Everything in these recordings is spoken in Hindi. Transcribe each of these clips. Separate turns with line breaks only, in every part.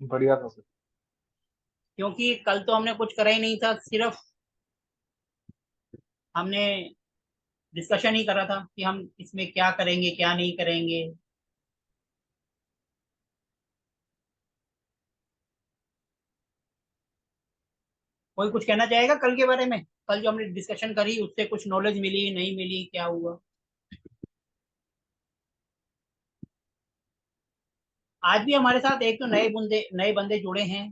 बढ़िया था सर।
क्योंकि कल तो हमने कुछ करा ही नहीं था, सिर्फ हमने डिस्कशन ही करा था कि हम इसमें क्या करेंगे क्या नहीं करेंगे। कोई कुछ कहना चाहेगा कल के बारे में? कल जो हमने डिस्कशन करी उससे कुछ नॉलेज मिली नहीं मिली, क्या हुआ? आज भी हमारे साथ एक तो नए बंदे जुड़े हैं।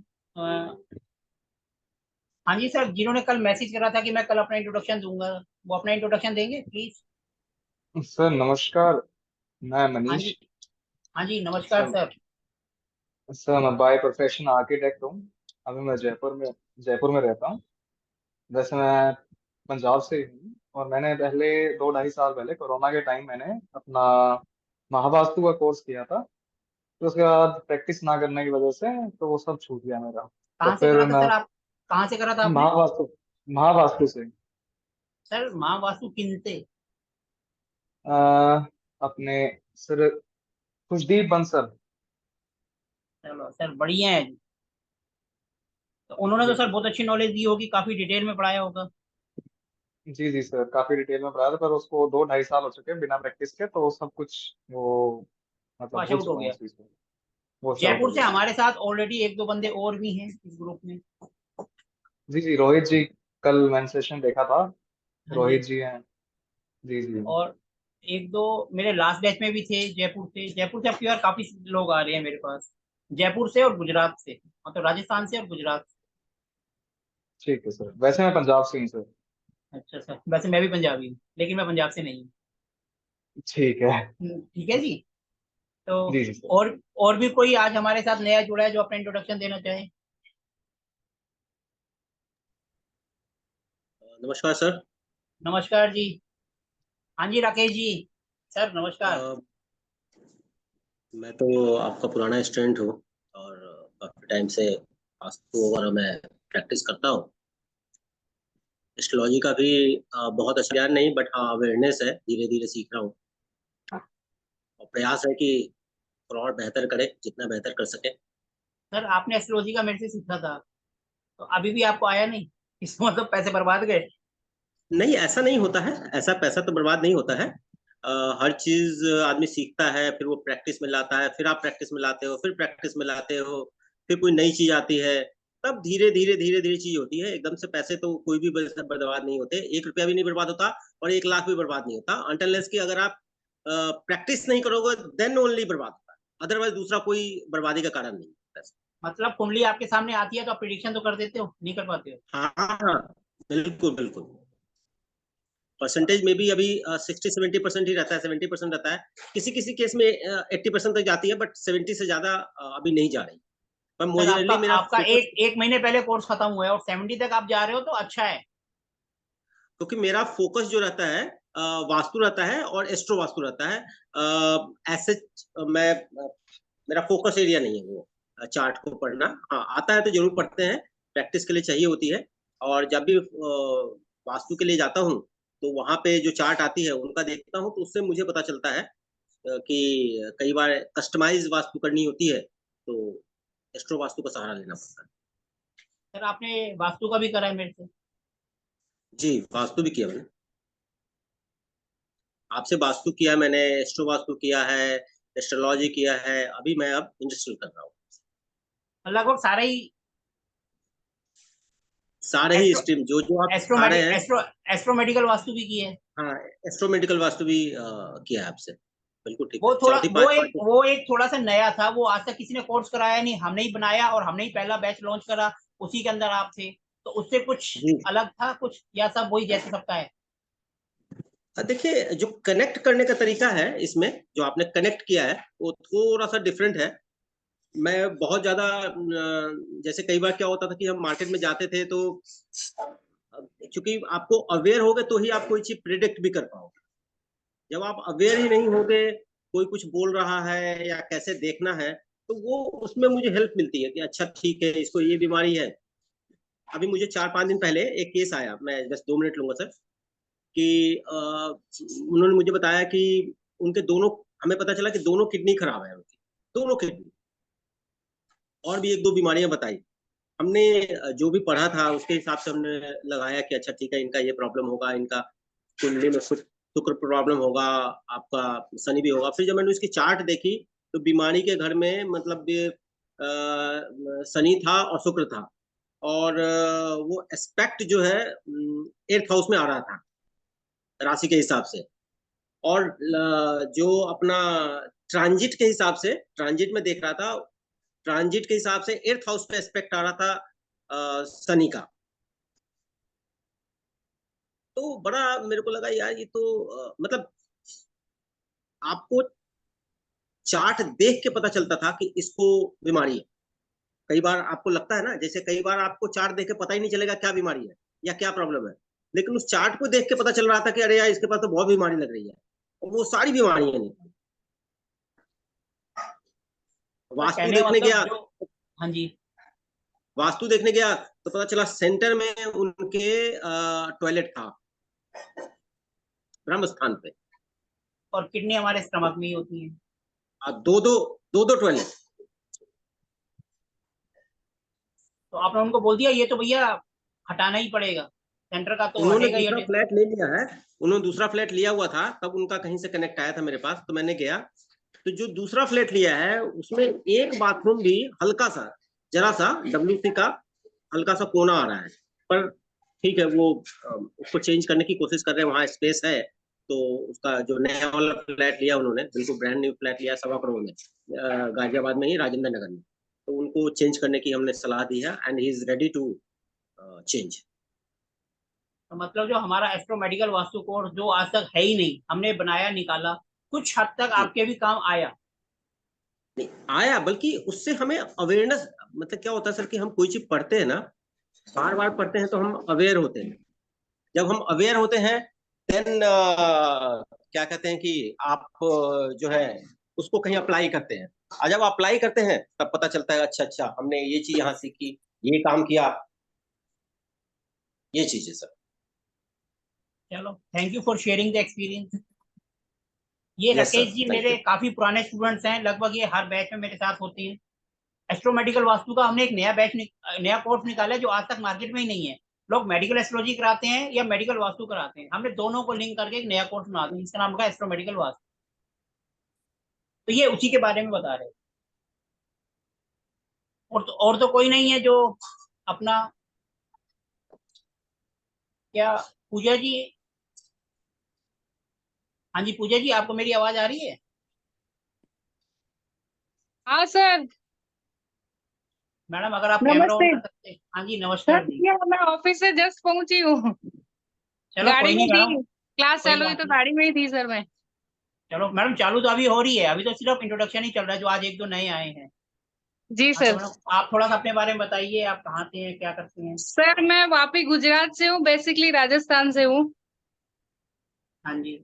हाँ जी सर, जिन्होंने कल मैसेज करा था कि मैं कल अपना इंट्रोडक्शन दूंगा, वो अपना इंट्रोडक्शन देंगे प्लीज।
सर नमस्कार। मैं
हाँ
मनीष।
जी। हाँ जी, नमस्कार
सर
सर।
सर मैं बाय प्रोफेशन आर्किटेक्ट हूँ। अभी मैं जयपुर में रहता हूँ। वैसे मैं पंजाब से ही हूँ, और मैंने पहले 2 ढाई साल पहले कोरोना के टाइम मैंने अपना महावास्तु का कोर्स किया था। तो उसके बाद प्रैक्टिस ना करने की वजह से तो वो सब छूट गया मेरा। तो
कहाँ से
फिर
करा था
मैं
सर आप? कहाँ से करा था आपने?
महावास्तु महावास्तु से
सर माँ वासु किन से?
अ, अपने सर खुशदीप बंसल।
चलो सर, बढ़िया है। तो उन्होंने तो
जी
सर
सर।
बहुत अच्छी नॉलेज दी होगी, काफी डिटेल में पढ़ाया होगा।
जी जी सर, काफी डिटेल में पढ़ाया था, पर उसको 2 ढाई साल हो चुके हैं बिना प्रैक्टिस के, तो वो सब कुछ वो मतलब
पास
भूल
आउट हो
चुका हूँ
गया।
उस चीज को। वॉश आउट हो
जयपुर से
गया।
हमारे साथ ऑलरेडी एक दो बंदे और भी हैं इस ग्रुप में।
जी जी, रोहित जी। कल मैंने सेशन देखा था।
हाँ जी।
रोहित जी हैं। जी जी।
और एक दो मेरे लास्ट बैच में भी थे जयपुर से। जयपुर से अब की बार काफी लोग आ रहे हैं मेरे पास। जयपुर से और गुजरात से, मतलब राजस्थान से और गुजरात से।
ठीक है सर, वैसे मैं पंजाब से हूँ सर।
अच्छा सर, वैसे मैं भी पंजाबी हूँ लेकिन मैं पंजाब से नहीं हूँ।
ठीक है।
ठीक है जी। तो
जी जी सर।
और भी कोई आज हमारे साथ नया जुड़ा है जो अपना इंट्रोडक्शन देना चाहे?
नमस्कार सर।
नमस्कार जी। हाँ जी राकेश जी। सर नमस्कार।
अ, मैं तो आपका पुराना स्टूडेंट हूँ और काफ़ी टाइम से वास्तु वगैरह मैं प्रैक्टिस करता हूँ। एस्ट्रोलॉजी का भी बहुत अच्छा ज्ञान नहीं, बट हाँ अवेयरनेस है, धीरे धीरे सीख रहा हूँ और प्रयास है कि थोड़ा और बेहतर करे, जितना बेहतर कर सके।
सर आपने एस्ट्रोलॉजी का मेरे से सीखा था, तो अभी भी आपको आया नहीं? इसका मतलब पैसे बर्बाद गए।
नहीं, ऐसा नहीं होता है, ऐसा पैसा तो बर्बाद नहीं होता है। हर चीज आदमी सीखता है, फिर वो प्रैक्टिस में लाता है, फिर आप प्रैक्टिस में लाते हो, फिर प्रैक्टिस में लाते हो, फिर कोई नई चीज आती है, तब धीरे धीरे चीज होती है। एकदम से पैसे तो कोई भी बर्बाद नहीं होते, 1 रुपया भी नहीं बर्बाद होता और 1 लाख भी बर्बाद नहीं होता, अनटिल कि अगर आप प्रैक्टिस नहीं करोगे देन ओनली बर्बाद होता है, अदरवाइज दूसरा कोई बर्बादी का कारण नहीं है।
मतलब कुंडली आपके सामने आती है तो आप प्रिडिक्शन तो कर देते हो, नहीं कर पाते हो?
हाँ हाँ हाँ, बिल्कुल बिल्कुल। परसेंटेज में भी अभी 60-70% ही रहता है, 70% रहता है। किसी किसी केस में 80% तक जाती है, बट 70 से ज्यादा अभी नहीं जा रही। पर
सर आपका
मोजरली मेरा
आपका
फोकस,
एक एक महीने पहले कोर्स खत्म हुआ है और 70 तक आप जा रहे हो तो अच्छा है।
क्योंकि मेरा फोकस जो रहता है वास्तु रहता है और एस्ट्रो वास्तु रहता है। ऐसे मैं मेरा फोकस एरिया नहीं है वो चार्ट को पढ़ना। हाँ, आता है तो जरूर पढ़ते हैं, प्रैक्टिस के लिए चाहिए होती है। और जब भी वास्तु के लिए जाता हूँ तो वहां पे जो चार्ट आती है उनका देखता हूँ, तो उससे मुझे पता चलता है कि कई बार कस्टमाइज वास्तु करनी होती है, तो एस्ट्रो वास्तु का सहारा लेना पड़ता है।
सर आपने वास्तु का भी करा है मेरे से।
जी, वास्तु भी किया मैंने, आपसे वास्तु किया मैंने, एस्ट्रो वास्तु किया है, एस्ट्रोलॉजी किया है, अभी मैं अब इंडस्ट्रियल कर रहा हूँ।
लगभग सारा ही।
सारे ही
एस्ट्रो
स्ट्रीम जो जो आप सिखा
एस्ट्रोमेटि
रहे हैं।
एस्ट्रो एस्ट्रोमेडिकल वास्तु भी की है।
हाँ, एस्ट्रो मेडिकल वास्तु भी किया है आपसे। बिल्कुल ठीक
वो
है,
थोड़ा
चौथी
वो
पांचवी।
एक वो एक थोड़ा सा नया था, वो आज तक किसी ने कोर्स कराया नहीं, हमने ही बनाया और हमने ही पहला बैच लॉन्च करा। उसी के अंदर आप थे, तो उससे कुछ
जी,
अलग था कुछ, या सब वही जैसे सबका है?
देखिए जो कनेक्ट करने का तरीका है इसमें, जो आपने कनेक्ट किया है वो थोड़ा सा डिफरेंट है। मैं बहुत ज्यादा जैसे कई बार क्या होता था कि हम मार्केट में जाते थे, तो क्योंकि आपको अवेयर होगे तो ही आप कोई चीज प्रिडिक्ट भी कर पाओगे। जब आप अवेयर ही नहीं होगे, कोई कुछ बोल रहा है या कैसे देखना है, तो वो उसमें मुझे हेल्प मिलती है कि अच्छा ठीक है, इसको ये बीमारी है। अभी मुझे 4-5 दिन पहले एक केस आया, मैं बस 2 मिनट लूंगा सर, कि उन्होंने मुझे बताया कि उनके दोनों, हमें पता चला कि दोनों किडनी खराब है उनकी, दोनों किडनी। और भी 1-2 बीमारियां बताई। हमने जो भी पढ़ा था उसके हिसाब से हमने लगाया कि अच्छा ठीक है, इनका ये प्रॉब्लम होगा, इनका कुंडली में शुक्र प्रॉब्लम होगा, आपका शनि भी होगा। फिर जब मैंने उसकी चार्ट देखी तो बीमारी के घर में मतलब ये शनि था और शुक्र था, और वो एस्पेक्ट जो है 8th हाउस में आ रहा था राशि के हिसाब से। और जो अपना ट्रांजिट के हिसाब से, ट्रांजिट में देख रहा था, ट्रांजिट के हिसाब से 8th हाउस पे एस्पेक्ट आ रहा था शनि का। तो बड़ा मेरे को लगा यार, ये तो मतलब आपको चार्ट देख के पता चलता था कि इसको बीमारी है। कई बार आपको लगता है ना, जैसे कई बार आपको चार्ट देख के पता ही नहीं चलेगा क्या बीमारी है या क्या प्रॉब्लम है, लेकिन उस चार्ट को देख के पता चल रहा था कि अरे यार इसके पास तो बहुत बीमारी लग रही है, और वो सारी बीमारियां नहीं।
तो
वास्तु
कहने का
देखने
मतलब
गया,
जो, हाँ जी,
वास्तु देखने गया तो पता चला सेंटर में उनके टॉयलेट था, ब्रह्म स्थान पे।
और किडनी हमारे स्टमक में ही होती है।
दो दो टॉयलेट।
तो आपने उनको बोल दिया ये तो भैया हटाना ही पड़ेगा, सेंटर का तो
उन्होंने
हटेगा ही
दूसरा
हटेगा।
फ्लैट ले लिया है, उन्होंने दूसरा फ्लैट लिया हुआ था, तब उनका कहीं से कनेक्ट आया था मेरे पास, तो मैंने गया। तो जो दूसरा फ्लैट लिया है उसमें एक बाथरूम भी हल्का सा, जरा सा WC का हल्का सा कोना आ रहा है, पर ठीक है, वो उसको चेंज करने की कोशिश कर रहे हैं, वहां स्पेस है। तो उसका जो नया वाला फ्लैट लिया उन्होंने, बिल्कुल ब्रांड न्यू फ्लैट लिया 1.25 करोड़ में, गाजियाबाद में ही, राजेंद्र नगर में। तो उनको चेंज करने की हमने सलाह दी है, and he is ready to change.
तो मतलब जो हमारा एस्ट्रो मेडिकल वास्तु कोर्स जो आज तक है ही नहीं, हमने बनाया निकाला, कुछ हद तक आपके भी काम आया।
नहीं आया, बल्कि उससे हमें अवेयरनेस, मतलब क्या होता है सर कि हम कोई चीज पढ़ते हैं ना, बार बार पढ़ते हैं तो हम अवेयर होते हैं। जब हम अवेयर होते हैं देन क्या कहते हैं कि आप जो है उसको कहीं अप्लाई करते हैं, और जब अप्लाई करते हैं तब पता चलता है अच्छा अच्छा हमने ये चीज यहाँ सीखी, ये काम किया, ये चीज है सर।
चलो, thank you for sharing the experience. ये
यस
राकेश
सर,
जी
थैंक
मेरे
यू।
काफी पुराने स्टूडेंट्स हैं, लगभग ये हर बैच में मेरे साथ होते हैं। एस्ट्रो मेडिकल वास्तु का हमने एक नया नया कोर्स निकाला है जो आज तक मार्केट में ही नहीं है। लोग मेडिकल एस्ट्रोलॉजी कराते हैं या मेडिकल वास्तु कराते हैं, हमने दोनों को लिंक करके एक नया कोर्स बना दिया, इसका नाम का एस्ट्रो मेडिकल वास्तु। तो ये उसी के बारे में बता रहे हैं। और तो कोई नहीं है जो अपना, क्या, पूजा जी? हाँ जी पूजा जी, आपको मेरी आवाज आ रही है?
हाँ सर।
मैडम अगर आप कैमरा ऑन
नमस्ते
कर सकते हैं। हाँ जी
सर,
नमस्कार जी।
ये मैं ऑफिस से जस्ट पहुंची हूँ।
चलो
गाड़ी
कोई
में
नहीं मैडम,
थी, क्लास
कोई
चालू हुई
बात
तो
नहीं।
गाड़ी में ही थी सर मैं।
चलो मैडम, चालू तो अभी हो रही है, अभी तो सिर्फ इंट्रोडक्शन ही चल रहा है, जो आज एक दो नए आए हैं।
जी
हाँ तो
सर।
मैडम आप थोड़ा सा अपने बारे में बताइए, आप कहाँ से हैं, क्या करते हैं?
सर मैं वापी गुजरात से हूँ, बेसिकली राजस्थान से हूँ।
हाँ जी।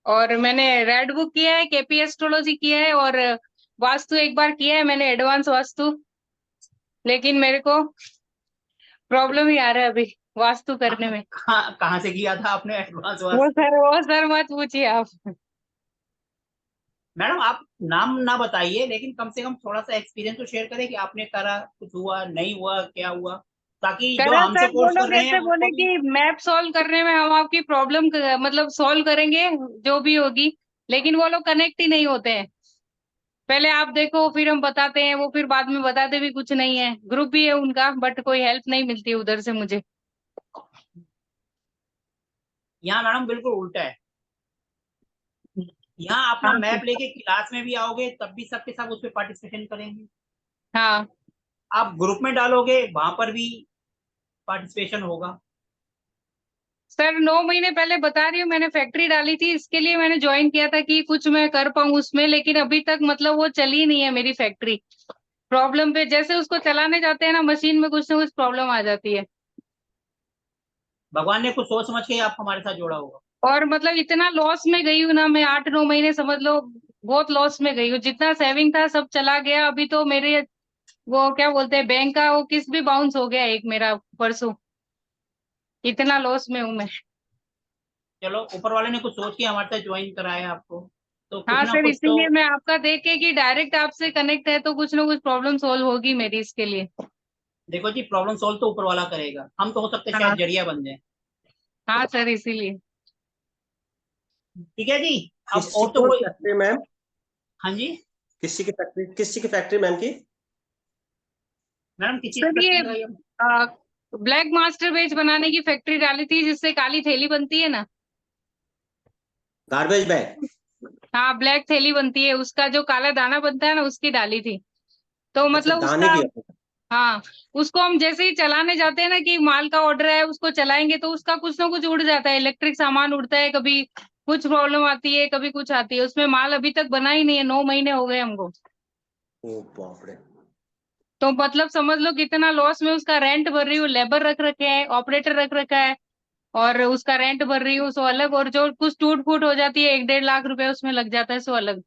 और मैंने रेड बुक किया है, केपी एस्ट्रोलॉजी किया है, और वास्तु एक बार किया है मैंने, एडवांस वास्तु। लेकिन मेरे को प्रॉब्लम ही आ रहा है अभी वास्तु करने में।
कहाँ से किया था आपने एडवांस वास्तु?
वो सर मत पूछिए आप।
मैडम आप नाम ना बताइए, लेकिन कम से कम थोड़ा सा एक्सपीरियंस तो शेयर करें कि आपने करा, कुछ हुआ नहीं हुआ, क्या हुआ, ताकि जो
करा
हमसे
सर, वो
कोर्स कर
लोग
रहे हैं
ऐसे
उनको
बोले
भी।
कि मैप सॉल्व करने में हम आपकी प्रॉब्लम मतलब सॉल्व करेंगे जो भी होगी, लेकिन वो लोग कनेक्ट ही नहीं होते हैं। पहले आप देखो फिर हम बताते हैं, वो फिर बाद में बताते भी कुछ नहीं है। ग्रुप भी है उनका, बट कोई हेल्प नहीं मिलती उधर से मुझे।
यहाँ मैडम बिल्कुल उल्टा है। यहाँ अपना
हाँ
मैप लेके क्लास में भी आओगे तब भी सबके सब उस पर पार्टिसिपेशन करेंगे।
हाँ
आप ग्रुप में डालोगे वहां पर भी पार्टिसिपेशन होगा।
सर, 9 महीने पहले बता रही हूँ, मैंने फैक्ट्री डाली थी, इसके लिए मैंने ज्वाइन किया था कि कुछ मैं कर पाऊँ उसमें, लेकिन अभी तक मतलब वो चली नहीं है मेरी फैक्ट्री। प्रॉब्लम पे जैसे उसको चलाने जाते हैं ना, मशीन में कुछ ना कुछ प्रॉब्लम आ जाती है।
भगवान ने कुछ सोच समझ के आप हमारे साथ जोड़ा होगा।
और मतलब इतना लॉस में गई हूँ ना मैं, 8-9 महीने समझ लो, बहुत लॉस में गई हूँ। जितना सेविंग था सब चला गया। अभी तो मेरे वो क्या बोलते हैं, बैंक का वो किस्त भी बाउंस हो गया एक मेरा परसों। इतना लॉस में हूँ मैं।
चलो ऊपर वाले ने कुछ सोच के हमारे साथ ज्वाइन कराया आपको। तो कुछ
हाँ
ना
सर,
कुछ तो
इसीलिए मैं आपका देख के कि डायरेक्ट आपसे कनेक्ट है तो कुछ ना कुछ प्रॉब्लम सॉल्व होगी मेरी इसके लिए।
देखो जी, प्रॉब्लम सॉल्व तो ऊपर वाला करेगा, हम तो हो सकते हैं
हाँ।
शायद जरिया बन जाए।
हाँ सर, इसीलिए।
ठीक है जी। अब
किस चीज
और तो
की
कोई।
Factory ma'am?
हाँ जी
किस चीज की फैक्ट्री मैम की?
मैडम, किस चीज
सर
की
ये
फैक्ट्री लगाई हम?
ब्लैक मास्टर बेच बनाने की फैक्ट्री डाली थी, जिससे काली थैली बनती है ना।
Garbage bag?
हाँ, ब्लैक थैली बनती है, उसका जो काला दाना बनता है ना, उसकी डाली थी। तो
अच्छा,
मतलब
दाने
उसका,
की।
हाँ, उसको हम जैसे ही चलाने जाते हैं ना कि माल का ऑर्डर है, उसको चलाएंगे तो उसका कुछ ना कुछ उड़ जाता है, इलेक्ट्रिक सामान उड़ता है, कभी कुछ प्रॉब्लम आती है, कभी कुछ आती है। उसमें माल अभी तक बना ही नहीं है, 9 महीने हो गए हमको।
ओ बाप रे।
तो मतलब समझ लो कितना लॉस में उसका रेंट भर रही हूँ, लेबर रख रखे हैं, ऑपरेटर रख रखा है, और उसका रेंट भर रही हूँ, सो अलग। और जो कुछ टूट फूट हो जाती है, 1-1.5 लाख रुपए उसमें लग जाता है, सो अलग।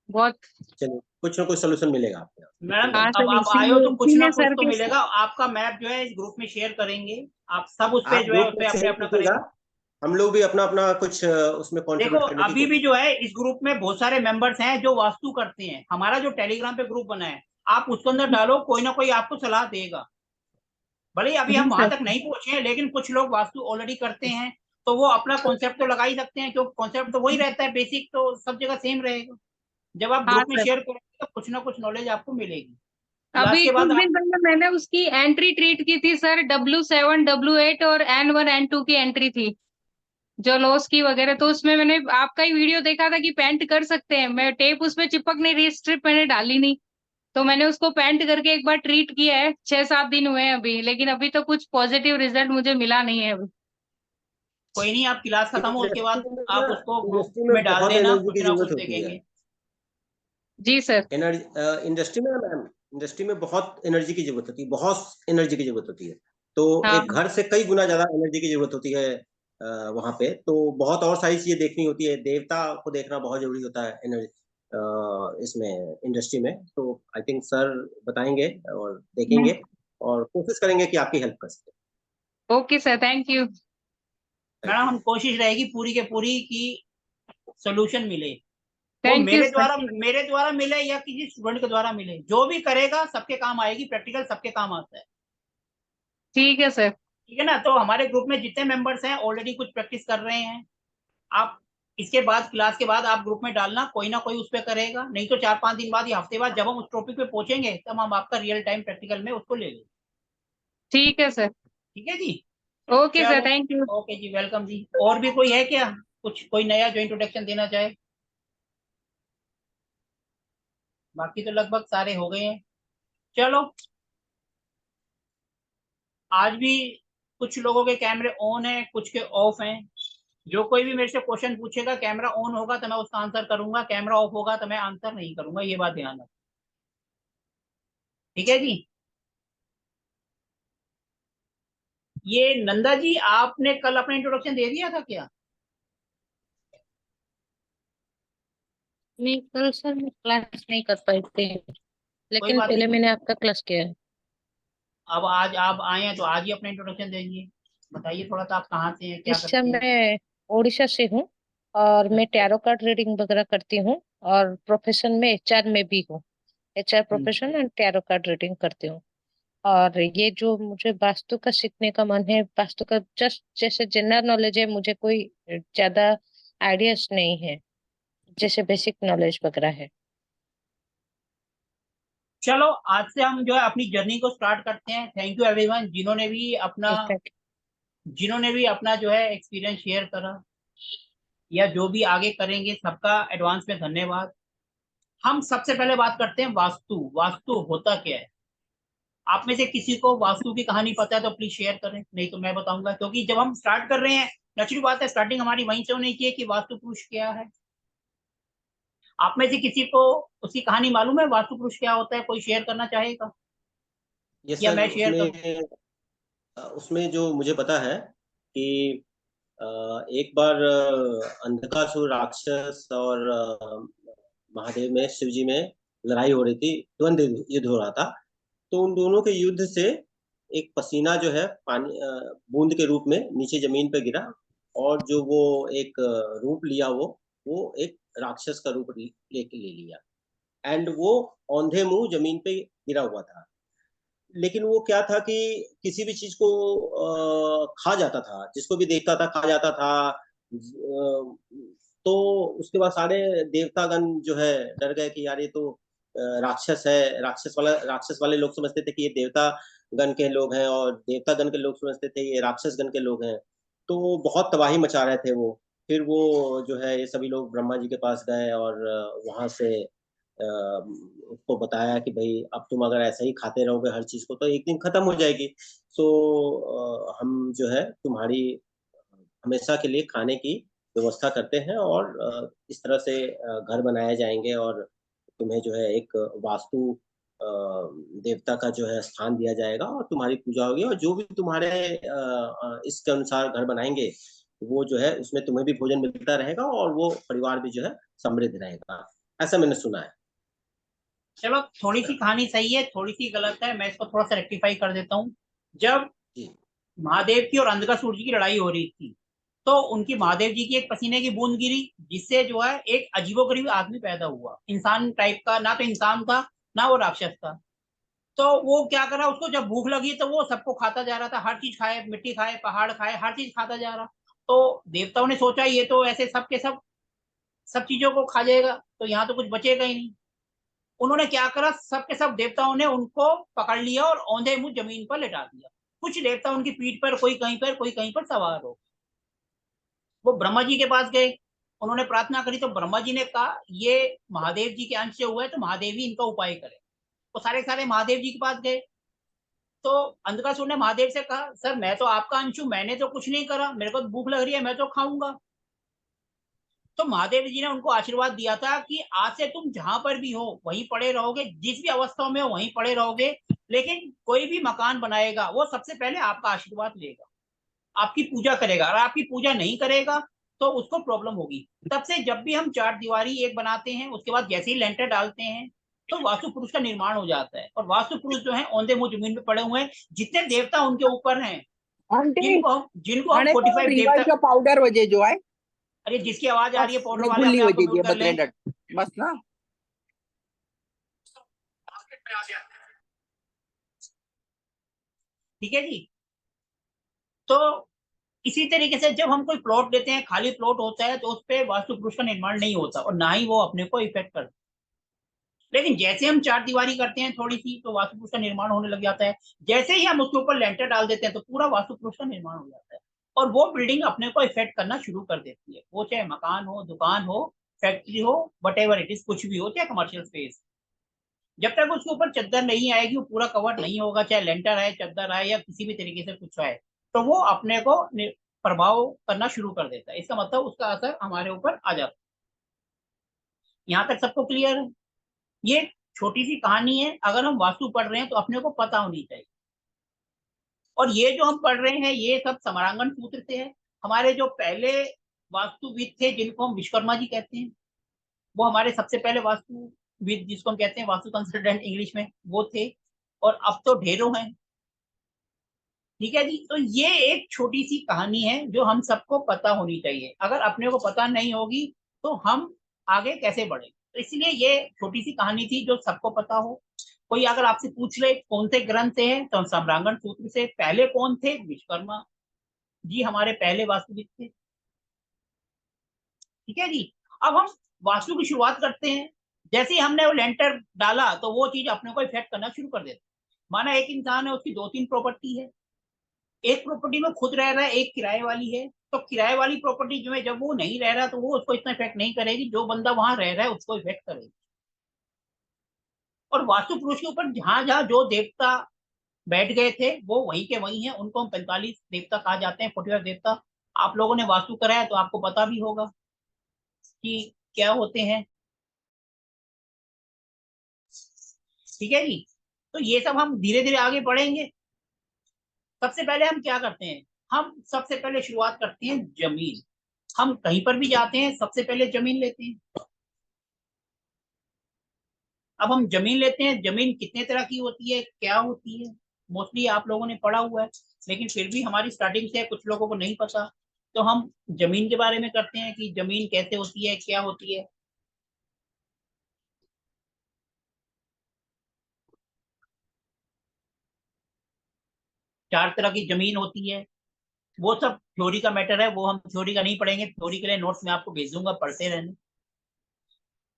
बहुत।
चलिए, कुछ ना कुछ सोल्यूशन मिलेगा आपके यहाँ,
मैडम,
चिंता
हाँ
नहीं।
अब
सर,
आप आए हो
इसीलिए
तो कुछ ना
इसीलिए
कुछ
सर
तो
के।
मिलेगा। आपका मैप जो है इस ग्रुप में शेयर करेंगे। आप सब उस पे
आप
जो है
ग्रुप
उस
में
पे अपने
शेयर
अपना
कीजिएगा,
करेंगे।
हम लोग भी अपना अपना कुछ उसमें
देखो,
कंट्रीब्यूट करने की
अभी भी
कोशिश।
जो है इस ग्रुप में बहुत सारे मेंबर्स हैं जो वास्तु करते हैं। हमारा जो टेलीग्राम पे ग्रुप बना है, आप उसके अंदर डालो, कोई ना कोई आपको सलाह देगा। भले ही अभी
जी
हम वहां
सर।
तक नहीं पहुंचे हैं, लेकिन कुछ लोग वास्तु ऑलरेडी करते हैं, तो वो अपना कॉन्सेप्ट तो लगा ही सकते हैं, क्योंकि कॉन्सेप्ट तो वही रहता है, बेसिक तो सब जगह सेम रहेगा। जब आप
हाँ
ग्रुप में
सर,
शेयर करोगे तो कुछ ना कुछ नॉलेज आपको मिलेगी। क्लास
अभी
के
कुछ
बाद आप।
दिन पहले मैंने उसकी एंट्री ट्रीट की थी सर, W7 W8 और N1 N2 की एंट्री थी, जो लॉस की वगैरह। तो उसमें मैंने आपका ही वीडियो देखा था कि पेंट कर सकते हैं, मैं टेप उसमें चिपक नहीं रही, स्ट्रिप मैंने डाली नहीं, तो मैंने उसको पेंट करके एक बार ट्रीट किया है। 6-7 दिन हुए हैं अभी, लेकिन अभी तो कुछ पॉजिटिव रिजल्ट मुझे मिला नहीं है अभी।
कोई नहीं, आप क्लास खत्म हो उसके बाद आप उसको ग्रुप
इंडस्ट्री
में
में
डाल
बहुत
देना,
एनर्जी
कुछ
की
ना
जरूरत
कुछ
होती है।
देखेंगे।
जी सर।
एनर्जी इंडस्ट्री में मैम, इंडस्ट्री में बहुत एनर्जी की जरूरत होती है, बहुत एनर्जी की जरूरत होती है। तो
हाँ
एक घर से कई गुना ज्यादा एनर्जी की जरूरत होती है वहां पे। तो बहुत और सारी चीजें देखनी होती है, देवता को देखना बहुत जरूरी होता है एनर्जी इसमें, इंडस्ट्री में। तो आई थिंक सर बताएंगे और देखेंगे और कोशिश करेंगे कि आपकी हेल्प कर सके।
Okay sir, thank you.
Thank
madam,
you.
हम कोशिश रहेगी पूरी के पूरी की सोल्यूशन मिले। वो
थैंक यू सर।
मेरे द्वारा मिले या किसी स्टूडेंट के द्वारा मिले, जो भी करेगा सबके काम आएगी। प्रैक्टिकल सबके काम आता है।
ठीक है सर।
ठीक है ना? तो हमारे ग्रुप में जितने मेंबर्स हैं ऑलरेडी कुछ प्रैक्टिस कर रहे हैं। आप इसके बाद, क्लास के बाद आप ग्रुप में डालना, कोई ना कोई उस पर करेगा। नहीं तो 4-5 दिन बाद या हफ्ते बाद जब हम उस टॉपिक पे पहुंचेंगे, तब हम आपका रियल टाइम प्रैक्टिकल में उसको ले लेंगे।
ठीक है सर।
ठीक है जी।
ओके सर,
चलो।
Thank you.
ओके जी, वेलकम जी। और भी कोई है क्या? कुछ कोई नया जो इंट्रोडक्शन देना चाहे? बाकी तो लगभग सारे हो गए हैं। चलो। आज भी कुछ लोगों के कैमरे ऑन है, कुछ के ऑफ हैं। जो कोई भी मेरे से क्वेश्चन पूछेगा, कैमरा ऑन होगा तो मैं उसका आंसर करूंगा, कैमरा ऑफ होगा तो मैं आंसर नहीं करूंगा, ये बात ध्यान रखना। ठीक है जी। ये नंदा जी, आपने कल अपना इंट्रोडक्शन दे दिया था क्या?
नहीं, कल सर मैं क्लास नहीं कर पाई थी,
कोई
लेकिन
बात
पहले
नहीं।
मैंने आपका क्लास किया है।
अब आज आप आए हैं तो आज ही अपना इंट्रोडक्शन देंगे। बताइए थोड़ा सा, आप कहाँ से हैं, क्या
इस समय
करते हैं?
मैं उड़ीसा से हूँ, और मैं
अच्छा।
टैरो कार्ड रीडिंग वगैरह करती हूँ, और प्रोफेशन में एचआर में भी हूँ। HR
hmm.
Profession and tarot card reading करती हूँ। और ये जो मुझे वास्तु का सीखने का मन है, वास्तु का जस्ट जैसे जनरल नॉलेज है, मुझे कोई ज्यादा आइडियाज नहीं है, जैसे बेसिक नॉलेज वगैरह है।
चलो, आज से हम जो है अपनी जर्नी को स्टार्ट करते हैं। थैंक यू एवरीवन
थैंक
जिन्होंने भी अपना जो है एक्सपीरियंस शेयर करा, या जो भी आगे करेंगे, सबका एडवांस में धन्यवाद। हम सबसे पहले बात करते हैं वास्तु। वास्तु होता क्या है? आप में से किसी को वास्तु की कहानी पता है तो प्लीज शेयर करें, नहीं तो मैं बताऊंगा। क्योंकि जब हम स्टार्ट कर रहे हैं, नेचुरल बात है, स्टार्टिंग हमारी वहीं से होनी चाहिए कि वास्तु पुरुष क्या है। आप में से किसी को उसकी कहानी मालूम है, वास्तु पुरुष क्या होता है? कोई शेयर करना चाहेगा
ये
या
सर,
मैं शेयर करूं?
उसमें जो मुझे पता है कि अ, एक बार अंधकासुर राक्षस और महादेव में, शिव जी में लड़ाई हो रही थी, द्वंद्व युद्ध हो रहा था। तो उन दोनों के युद्ध से एक पसीना जो है पानी बूंद के रूप में नीचे जमीन पर गिरा, और जो वो एक रूप लिया, वो एक राक्षस का रूप लेके ले लिया, एंड वो औंधे मुंह जमीन पे गिरा हुआ था। लेकिन वो क्या था कि किसी भी चीज को खा जाता था, जिसको भी देखता था खा जाता था। तो उसके बाद सारे देवतागण जो है डर गए कि यार ये तो राक्षस है। राक्षस वाले लोग समझते थे कि ये देवता गण के लोग हैं, और देवता गण के लोग समझते थे ये राक्षस गण के लोग हैं। तो बहुत तबाही मचा रहे थे वो। फिर वो जो है ये सभी लोग ब्रह्मा जी के पास गए, और वहां से उसको बताया कि भाई अब तुम अगर ऐसा ही खाते रहोगे हर चीज को तो एक दिन खत्म हो जाएगी। सो हम जो है तुम्हारी हमेशा के लिए खाने की व्यवस्था करते हैं, और इस तरह से घर बनाए जाएंगे, और तुम्हें जो है एक वास्तु देवता का जो है स्थान दिया जाएगा, और तुम्हारी पूजा होगी, और जो भी तुम्हारे इसके अनुसार घर बनाएंगे वो जो है उसमें तुम्हें भी भोजन मिलता रहेगा, और वो परिवार भी जो है समृद्ध रहेगा। ऐसा मैंने सुना है।
चलो, थोड़ी सी कहानी सही है, थोड़ी सी गलत है, मैं इसको थोड़ा सा रेक्टिफाई कर देता हूँ। जब
जी
महादेव की और अंधकासुर जी की लड़ाई हो रही थी, तो उनकी महादेव जी की एक पसीने की बूंद गिरी, जिससे जो है एक अजीबोगरीब आदमी पैदा हुआ, इंसान टाइप का। ना तो इंसान था, ना वो राक्षस था। तो वो क्या करा, उसको जब भूख लगी तो वो सबको खाता जा रहा था, हर चीज खाए, मिट्टी खाए, पहाड़ खाए, हर चीज खाता जा रहा। तो देवताओं ने सोचा ये तो ऐसे सब के सब चीजों को खा जाएगा, तो यहाँ तो कुछ बचेगा ही नहीं। उन्होंने क्या करा, सब के सब देवताओं ने उनको पकड़ लिया और औंधे मुंह जमीन पर लेटा दिया। कुछ देवता उनकी पीठ पर, कोई कहीं पर, कोई कहीं पर सवार हो। वो ब्रह्मा जी के पास गए, उन्होंने प्रार्थना करी, तो ब्रह्मा जी ने कहा ये महादेव जी के अंश से हुआ है, तो महादेव ही इनका उपाय करे। तो सारे सारे महादेव जी के पास गए। तो अंधकासुर ने महादेव से कहा, सर मैं तो आपका अंश हूं, मैंने तो कुछ नहीं करा, मेरे को भूख लग रही है, मैं तो खाऊंगा। तो महादेव जी ने उनको आशीर्वाद दिया था कि आज से तुम जहां पर भी हो वहीं पड़े रहोगे, जिस भी अवस्था में हो वहीं पड़े रहोगे, लेकिन कोई भी मकान बनाएगा वो सबसे पहले आपका आशीर्वाद लेगा, आपकी पूजा करेगा। और आपकी पूजा नहीं करेगा तो उसको प्रॉब्लम होगी। तब से जब भी हम चार दीवारी एक बनाते हैं, उसके बाद जैसे ही लेंटर डालते हैं, तो वास्तु पुरुष का निर्माण हो जाता है। और वास्तु पुरुष जो है औंधे मुंह जमीन पे पड़े हुए हैं, जितने देवता उनके ऊपर हैं,
आंटी
जिनको हम
हाणे तो
45
रीवाई
देवता।
जो पाउडर वजे जो है
अरे जिसकी आवाज आ रही है
बस
पाउडर
ने
वाले,
गुल्ली
अपने आप को
वजे
म्यूट
जी
कर
बदरे
लें।
डट बस ना।
ठीक है जी। तो इसी तरीके से जब हम कोई प्लॉट लेते हैं, खाली प्लॉट होता है, तो उस पर वास्तु पुरुष का निर्माण नहीं होता, और ना ही वो अपने को इफेक्ट करता। लेकिन जैसे हम चार दीवारी करते हैं थोड़ी सी, तो वास्तु पुरुष का निर्माण होने लग जाता है। जैसे ही हम उसके ऊपर लेंटर डाल देते हैं, तो पूरा वास्तु पुरुष का निर्माण हो जाता है, और वो बिल्डिंग अपने को इफेक्ट करना शुरू कर देती है। वो चाहे मकान हो, दुकान हो, फैक्ट्री हो, वट एवर इट इज, कुछ भी हो, चाहे कमर्शियल स्पेस। जब तक उसके ऊपर चद्दर नहीं आएगी, वो पूरा कवर नहीं होगा, चाहे लेंटर है, चद्दर है, या किसी भी तरीके से कुछ है, तो वो अपने को प्रभाव करना शुरू कर देता है। इसका मतलब उसका असर हमारे ऊपर आ जाता है। यहाँ तक सबको क्लियर है? ये छोटी सी कहानी है, अगर हम वास्तु पढ़ रहे हैं तो अपने को पता होनी चाहिए। और ये जो हम पढ़ रहे हैं ये सब समरांगण सूत्र से है। हमारे जो पहले वास्तुविद थे, जिनको हम विश्वकर्मा जी कहते हैं, वो हमारे सबसे पहले वास्तुविद, जिसको हम कहते हैं वास्तु कंसल्टेंट इंग्लिश में, वो थे। और अब तो ढेरों हैं। ठीक है जी। तो ये एक छोटी सी कहानी है जो हम सबको पता होनी चाहिए। अगर अपने को पता नहीं होगी तो हम आगे कैसे बढ़े। तो इसलिए ये छोटी सी कहानी थी जो सबको पता हो। कोई अगर आपसे पूछ ले कौन से ग्रंथ से है, तो सम्रांगण सूत्र से। पहले कौन थे? विश्वकर्मा जी हमारे पहले वास्तुविद थे। ठीक है जी। अब हम वास्तु की शुरुआत करते हैं। जैसे ही हमने वो लेंटर डाला, तो वो चीज अपने को इफेक्ट करना शुरू कर देता। माना एक इंसान है, उसकी 2-3 प्रॉपर्टी है, एक प्रॉपर्टी में खुद रह रहा है, एक किराए वाली है। तो किराए वाली प्रॉपर्टी जो है, जब वो नहीं रह रहा तो वो उसको इतना इफेक्ट नहीं करेगी, जो बंदा वहां रह रहा है उसको इफेक्ट करेगी। और वास्तु पुरुष के ऊपर जहां जहां जो देवता बैठ गए थे वो वहीं के वहीं हैं। उनको हम 45 देवता कहा जाते हैं, 45 देवता। आप लोगों ने वास्तु कराया तो आपको पता भी होगा कि क्या होते हैं। ठीक है जी। तो ये सब हम धीरे धीरे आगे बढ़ेंगे। सबसे पहले हम क्या करते हैं, हम सबसे पहले शुरुआत करते हैं जमीन। हम कहीं पर भी जाते हैं, सबसे पहले जमीन लेते हैं। अब हम जमीन लेते हैं। जमीन कितने तरह की होती है, क्या होती है, मोस्टली आप लोगों ने पढ़ा हुआ है, लेकिन फिर भी हमारी स्टार्टिंग से कुछ लोगों को नहीं पता। तो हम जमीन के बारे में करते हैं कि जमीन कैसे होती है, क्या होती है। चार तरह की जमीन होती है, वो सब थ्योरी का मैटर है, वो हम थ्योरी का नहीं पढ़ेंगे। थ्योरी के लिए नोट्स में आपको भेज दूंगा, पढ़ते रहना।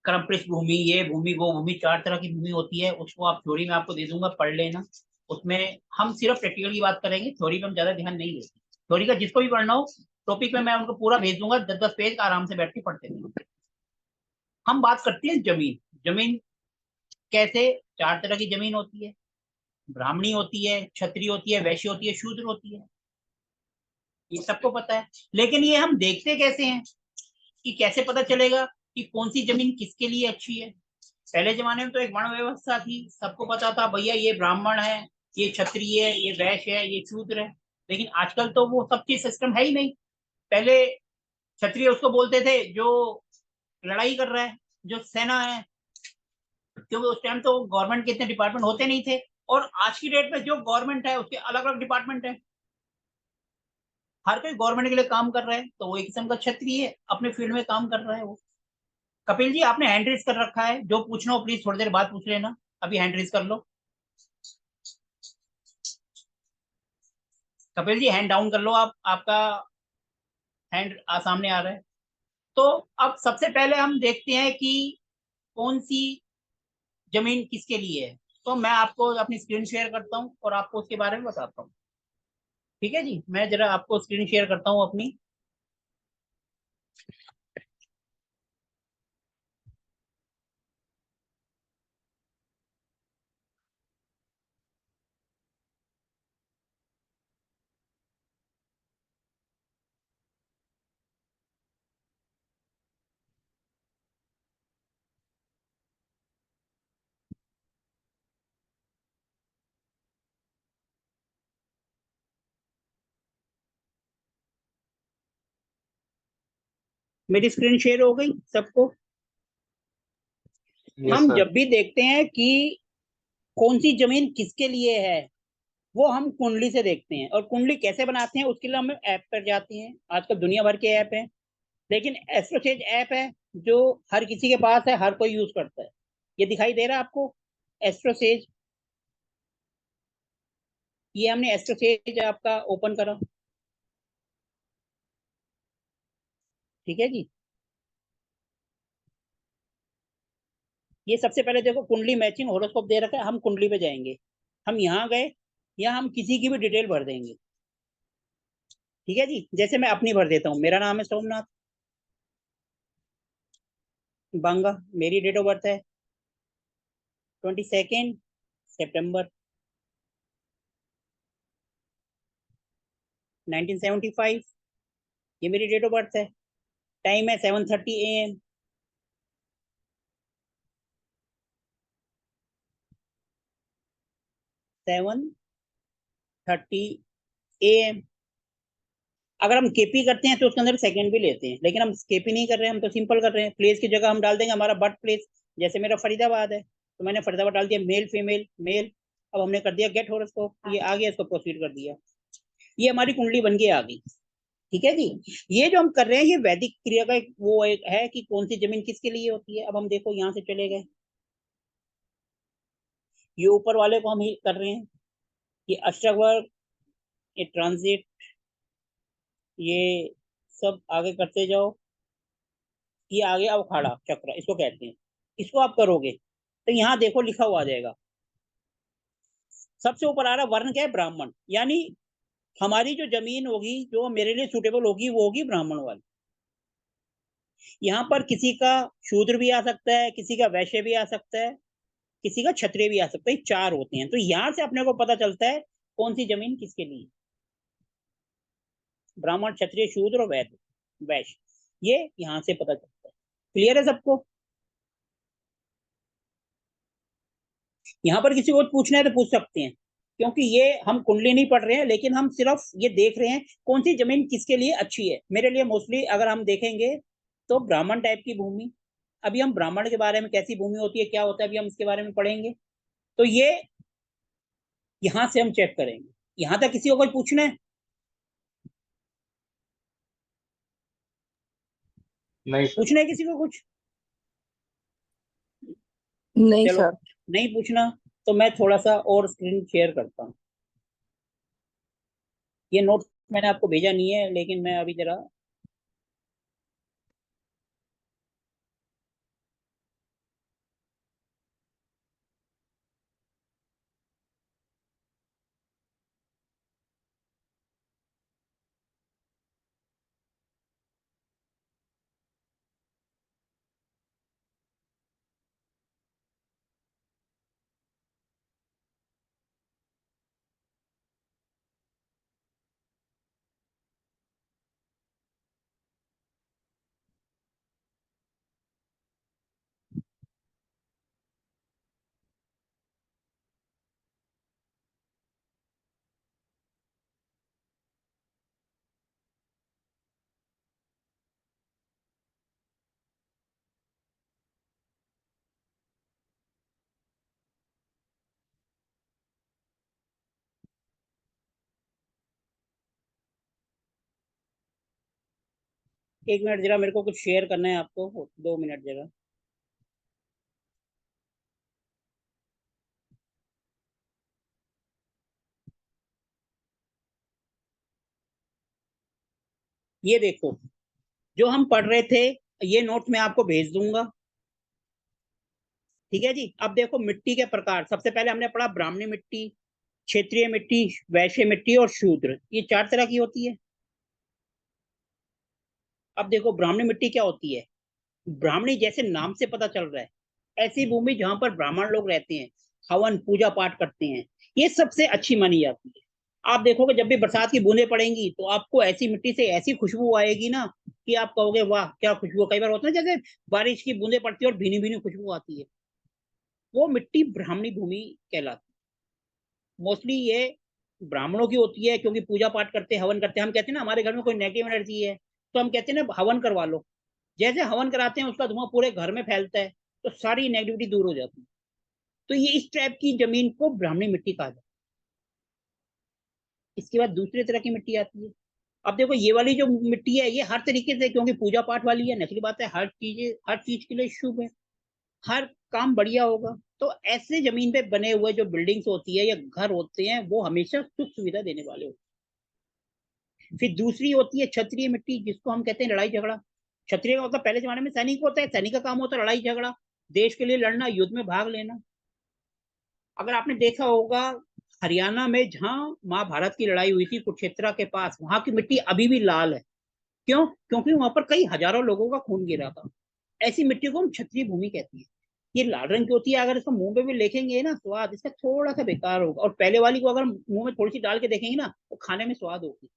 क्रमपृष्ठ भूमि, ये भूमि, वो भूमि, चार तरह की भूमि होती है, उसको आप थ्योरी में आपको दे दूंगा, पढ़ लेना। उसमें हम सिर्फ प्रैक्टिकल की बात करेंगे, थ्योरी पे हम ज्यादा ध्यान नहीं देते। थ्योरी का जिसको भी पढ़ना हो टॉपिक में मैं उनको पूरा भेज दूंगा, 10-10 पेज आराम से बैठ के पढ़ते रहेंगे। हम बात करते हैं जमीन। जमीन कैसे, चार तरह की जमीन होती है। ब्राह्मणी होती है, क्षत्रिय होती है, वैश्य होती है, शूद्र होती है। ये सबको पता है। लेकिन ये हम देखते कैसे हैं, कि कैसे पता चलेगा कि कौन सी जमीन किसके लिए अच्छी है। पहले जमाने में तो एक वर्ण व्यवस्था थी, सबको पता था भैया ये ब्राह्मण है, ये क्षत्रिय है, ये वैश्य है, ये शूद्र है। लेकिन आजकल तो वो सब चीज सिस्टम है ही नहीं। पहले क्षत्रिय उसको बोलते थे जो लड़ाई कर रहा है, जो सेना है, क्योंकि उस टाइम तो गवर्नमेंट के इतने डिपार्टमेंट होते नहीं थे। और आज की डेट में जो गवर्नमेंट है उसके अलग अलग डिपार्टमेंट है, हर कोई गवर्नमेंट के लिए काम कर रहा है, तो वो एक किस्म का क्षत्रिय है, अपने फील्ड में काम कर रहा है वो। कपिल जी, आपने हैंड रेज कर रखा है, जो पूछना हो प्लीज थोड़ी देर बाद पूछ लेना, अभी हैंड रेज कर लो। कपिल जी हैंड डाउन कर लो, आप, आपका हैंड सामने आ रहा है। तो अब सबसे पहले हम देखते हैं कि कौन सी जमीन किसके लिए है। तो मैं आपको अपनी स्क्रीन शेयर करता हूँ और आपको उसके बारे में बताता हूँ। ठीक है जी, मैं जरा आपको स्क्रीन शेयर करता हूँ अपनी। मेरी स्क्रीन शेयर हो गई सबको।
यस
हम
सर।
जब भी देखते हैं कि कौन सी जमीन किसके लिए है, वो हम कुंडली से देखते हैं। और कुंडली कैसे बनाते हैं उसके लिए हम ऐप पर जाते हैं, आजकल दुनिया भर के ऐप हैं। लेकिन एस्ट्रोसेज ऐप है जो हर किसी के पास है, हर कोई यूज करता है। ये दिखाई दे रहा है आपको, एस्ट्रोसेज। ये हमने एस्ट्रोसेज आपका ओपन करा। ठीक है जी। ये सबसे पहले देखो कुंडली मैचिंग होरोस्कोप दे रखा है, हम कुंडली पे जाएंगे। हम यहाँ गए, या हम किसी की भी डिटेल भर देंगे। ठीक है जी, जैसे मैं अपनी भर देता हूँ। मेरा नाम है सोमनाथ बांगा, मेरी डेट ऑफ बर्थ है 22 सितंबर 1975। ये मेरी डेट ऑफ बर्थ है। टाइम है 7:30 AM। 7:30 AM। अगर हम केपी करते हैं तो उसके अंदर सेकंड भी लेते हैं, लेकिन हम केपी नहीं कर रहे हैं, हम तो सिंपल कर रहे हैं। प्लेस की जगह हम डाल देंगे हमारा बर्थ प्लेस। जैसे मेरा फरीदाबाद है, तो मैंने फरीदाबाद डाल दिया, मेल फीमेल मेल। अब हमने कर दिया गेट हॉरोस्कोप, ये आ गया, इसको प्रोसीड कर दिया। ये हमारी कुंडली बन के आ गई। ठीक है जी। ये जो हम कर रहे हैं ये वैदिक क्रिया का एक वो एक है कि कौन सी जमीन किसके लिए होती है। अब हम देखो यहाँ से चले गए, ये ऊपर वाले को हम ही कर रहे हैं। ये अष्टक वर्ग, ये ट्रांजिट, ये सब आगे करते जाओ। ये आगे अवखाड़ा चक्र इसको कहते हैं। इसको आप करोगे तो यहाँ देखो लिखा हुआ आ जाएगा। सबसे ऊपर आ रहा वर्ण क्या है, ब्राह्मण। यानी हमारी जो जमीन होगी जो मेरे लिए सुटेबल होगी वो होगी ब्राह्मण वाली। यहाँ पर किसी का शूद्र भी आ सकता है, किसी का वैश्य भी आ सकता है, किसी का क्षत्रिय भी आ सकता है। चार होते हैं, तो यहाँ से अपने को पता चलता है कौन सी जमीन किसके लिए। ब्राह्मण, क्षत्रिय, शूद्र और वैश्य, ये यहाँ से पता चलता है। क्लियर है सबको? यहाँ पर किसी को पूछना है तो पूछ सकते हैं, क्योंकि ये हम कुंडली नहीं पढ़ रहे हैं, लेकिन हम सिर्फ ये देख रहे हैं कौन सी जमीन किसके लिए अच्छी है। मेरे लिए मोस्टली अगर हम देखेंगे तो ब्राह्मण टाइप की भूमि। अभी हम ब्राह्मण के बारे में, कैसी भूमि होती है, क्या होता है, अभी हम इसके बारे में पढ़ेंगे। तो ये यहाँ से हम चेक करेंगे। यहाँ तक किसी को कोई पूछना है?
नहीं सर।
पूछना है किसी को कुछ?
नहीं
चलो,
सर।
नहीं पूछना तो मैं थोड़ा सा और स्क्रीन शेयर करता हूँ। ये नोट मैंने आपको भेजा नहीं है, लेकिन मैं अभी जरा एक मिनट, जरा मेरे को कुछ शेयर करना है आपको, 2 मिनट जरा। ये देखो, जो हम पढ़ रहे थे, ये नोट मैं आपको भेज दूंगा। ठीक है जी। अब देखो मिट्टी के प्रकार, सबसे पहले हमने पढ़ा ब्राह्मणी मिट्टी, क्षेत्रीय मिट्टी, वैश्य मिट्टी और शूद्र, ये 4 तरह की होती है। अब देखो ब्राह्मणी मिट्टी क्या होती है। ब्राह्मणी जैसे नाम से पता चल रहा है, ऐसी भूमि जहां पर ब्राह्मण लोग रहते हैं, हवन पूजा पाठ करते हैं, ये सबसे अच्छी मानी जाती है। आप देखोगे जब भी बरसात की बूंदें पड़ेंगी तो आपको ऐसी मिट्टी से ऐसी खुशबू आएगी ना कि आप कहोगे वाह क्या खुशबू। कई बार होता है जैसे बारिश की बूंदें पड़ती है और भीनी भीनी खुशबू आती है, वो मिट्टी ब्राह्मणी भूमि कहलाती है। मोस्टली ये ब्राह्मणों की होती है, क्योंकि पूजा पाठ करते हैं, हवन करते हैं। हम कहते हैं ना हमारे घर में कोई नेगेटिव एनर्जी है, तो हम कहते हैं ना हवन करवा लो। जैसे हवन कराते हैं उसका धुआं पूरे घर में फैलता है, तो सारी नेगेटिविटी दूर हो जाती है। तो ये इस टाइप की जमीन को ब्राह्मणी मिट्टी कहा जाता है। इसके बाद दूसरी तरह की मिट्टी आती है। अब देखो ये वाली जो मिट्टी है ये हर तरीके से, क्योंकि पूजा पाठ वाली है, नकली बात है, हर चीज के लिए शुभ है, हर काम बढ़िया होगा। तो ऐसे जमीन पे बने हुए जो बिल्डिंग्स होती है या घर होते हैं वो हमेशा सुख सुविधा देने वाले होते हैं। फिर दूसरी होती है क्षत्रिय मिट्टी, जिसको हम कहते हैं लड़ाई झगड़ा। क्षत्रिय का मतलब पहले जमाने में सैनिक होता है, सैनिक का काम होता है लड़ाई झगड़ा, देश के लिए लड़ना, युद्ध में भाग लेना। अगर आपने देखा होगा हरियाणा में जहां महाभारत की लड़ाई हुई थी कुरुक्षेत्र के पास, वहां की मिट्टी अभी भी लाल है। क्यों? क्योंकि वहां पर कई हजारों लोगों का खून गिरा था। ऐसी मिट्टी को हम क्षत्रिय भूमि कहते हैं। ये लाल रंग की होती है, अगर इसको मुंह पे भी लेखेंगे ना स्वाद इसका थोड़ा सा बेकार होगा, और पहले वाली को अगर मुंह में थोड़ी सी डाल के देखेंगे ना तो खाने में स्वाद होगी।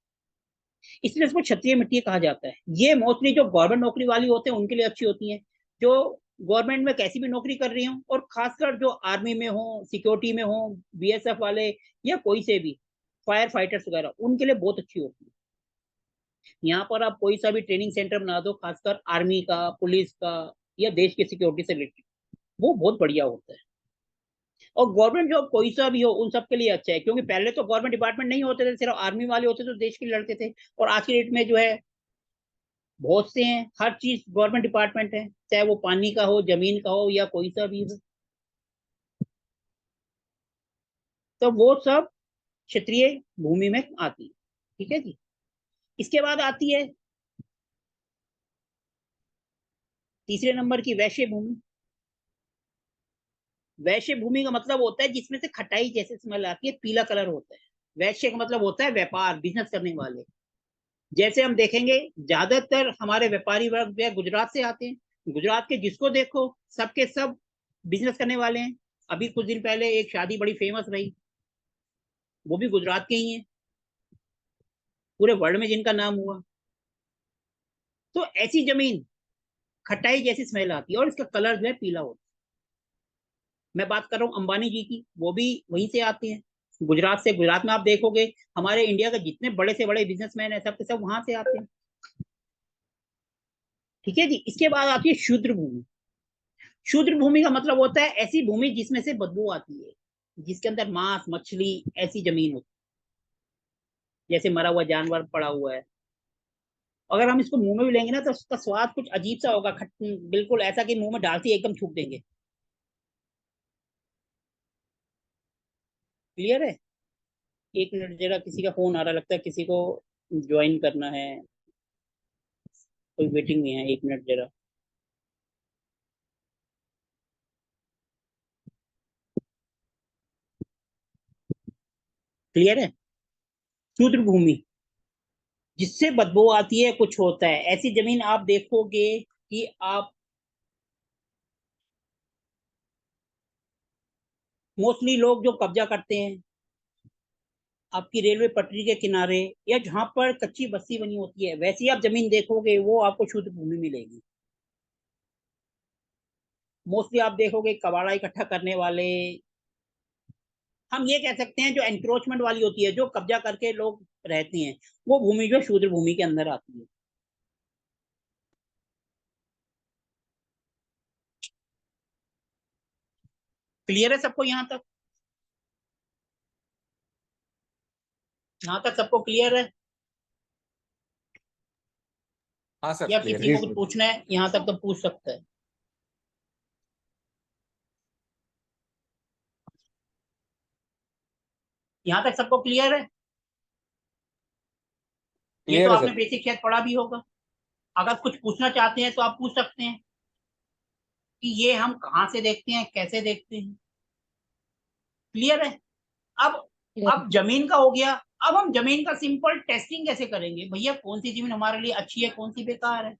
इसलिए इसको क्षत्रिय मिट्टी कहा जाता है। ये मोस्टली जो गवर्नमेंट नौकरी वाली होते हैं उनके लिए अच्छी होती है, जो गवर्नमेंट में कैसी भी नौकरी कर रही हो, और खासकर जो आर्मी में हो, सिक्योरिटी में हो, बीएसएफ वाले या कोई से भी फायर फाइटर्स वगैरह, उनके लिए बहुत अच्छी होती है। यहाँ पर आप कोई सा भी ट्रेनिंग सेंटर बना दो, खासकर आर्मी का, पुलिस का या देश की सिक्योरिटी से रिलेटेड, वो बहुत बढ़िया होता है। और गवर्नमेंट जॉब कोई सा भी हो उन सब के लिए अच्छा है, क्योंकि पहले तो गवर्नमेंट डिपार्टमेंट नहीं होते थे, सिर्फ आर्मी वाले होते तो देश के लिए लड़ते थे। और आज की डेट में जो है बहुत से हैं, हर चीज गवर्नमेंट डिपार्टमेंट है, चाहे वो पानी का हो, जमीन का हो या कोई सा भी हो। तो वो सब क्षेत्रीय भूमि में आती है। ठीक है जी। इसके बाद आती है तीसरे नंबर की वैश्य भूमि। वैश्य भूमि का मतलब होता है जिसमें से खटाई जैसे स्मेल आती है, पीला कलर होता है। वैश्य का मतलब होता है व्यापार, बिजनेस करने वाले। जैसे हम देखेंगे ज्यादातर हमारे व्यापारी वर्ग जो है गुजरात से आते हैं। गुजरात के जिसको देखो सबके सब बिजनेस करने वाले हैं। अभी कुछ दिन पहले एक शादी बड़ी फेमस रही, वो भी गुजरात के ही हैं, पूरे वर्ल्ड में जिनका नाम हुआ। तो ऐसी जमीन खटाई जैसी स्मेल आती है और इसका कलर जो है पीला होता है। मैं बात कर रहा हूँ अंबानी जी की, वो भी वहीं से आते हैं, गुजरात से। गुजरात में आप देखोगे हमारे इंडिया के जितने बड़े से बड़े बिजनेसमैन है सब के सब वहां से आते हैं। ठीक है जी। इसके बाद आती है शूद्र भूमि। शूद्र भूमि का मतलब होता है ऐसी भूमि जिसमें से बदबू आती है, जिसके अंदर मांस मछली ऐसी जमीन होती है, जैसे मरा हुआ जानवर पड़ा हुआ है। अगर हम इसको मुंह में भी लेंगे ना तो उसका स्वाद कुछ अजीब सा होगा, बिल्कुल ऐसा कि मुंह में डालते ही एकदम थूक देंगे। क्लियर है? 1 मिनट जरा, किसी का फोन आ रहा लगता है, किसी को ज्वाइन करना है, कोई वेटिंग में है, 1 मिनट जरा। क्लियर है? क्षुद्र भूमि, जिससे बदबू आती है, कुछ होता है, ऐसी जमीन आप देखोगे कि आप मोस्टली लोग जो कब्जा करते हैं आपकी रेलवे पटरी के किनारे या जहां पर कच्ची बस्ती बनी होती है, वैसी आप जमीन देखोगे वो आपको शुद्ध भूमि मिलेगी। मोस्टली आप देखोगे कबाड़ा इकट्ठा करने वाले, हम ये कह सकते हैं जो एंक्रोचमेंट वाली होती है, जो कब्जा करके लोग रहते हैं, वो भूमि जो शूद्र भूमि के अंदर आती है। क्लियर है सबको यहाँ तक? यहाँ तक सबको क्लियर है?
हाँ सर
या
क्लियर
किसी
है।
को कुछ पूछना है यहाँ तक तो पूछ सकता है। यहाँ तक सबको क्लियर है? ये तो
क्लियर है
आपने
सर।
बेसिक शायद पढ़ा भी होगा। अगर कुछ पूछना चाहते हैं तो आप पूछ सकते हैं कि ये हम कहाँ से देखते हैं, कैसे देखते हैं। क्लियर है? अब
क्लियर।
अब जमीन का हो गया। अब हम जमीन का सिंपल टेस्टिंग कैसे करेंगे भैया, कौन सी जमीन हमारे लिए अच्छी है, कौन सी बेकार है।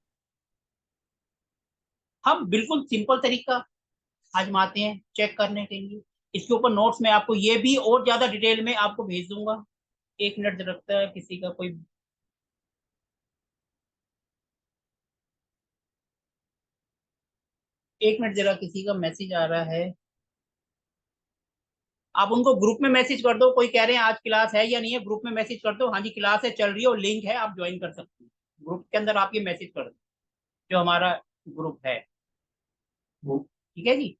हम बिल्कुल सिंपल तरीका आजमाते हैं चेक करने के लिए। इसके ऊपर नोट्स में आपको ये भी और ज्यादा डिटेल में आपको भेज दूंगा। 1 मिनट रखता है किसी का कोई, एक मिनट जरा, किसी का मैसेज आ रहा है। आप उनको ग्रुप में मैसेज कर दो, कोई कह रहे हैं आज क्लास है या नहीं है, ग्रुप में मैसेज कर दो, हाँ जी क्लास है चल रही है और लिंक है, आप ज्वाइन कर सकते हैं। ग्रुप के अंदर आप ये मैसेज कर दो, जो हमारा ग्रुप है। ठीक है जी।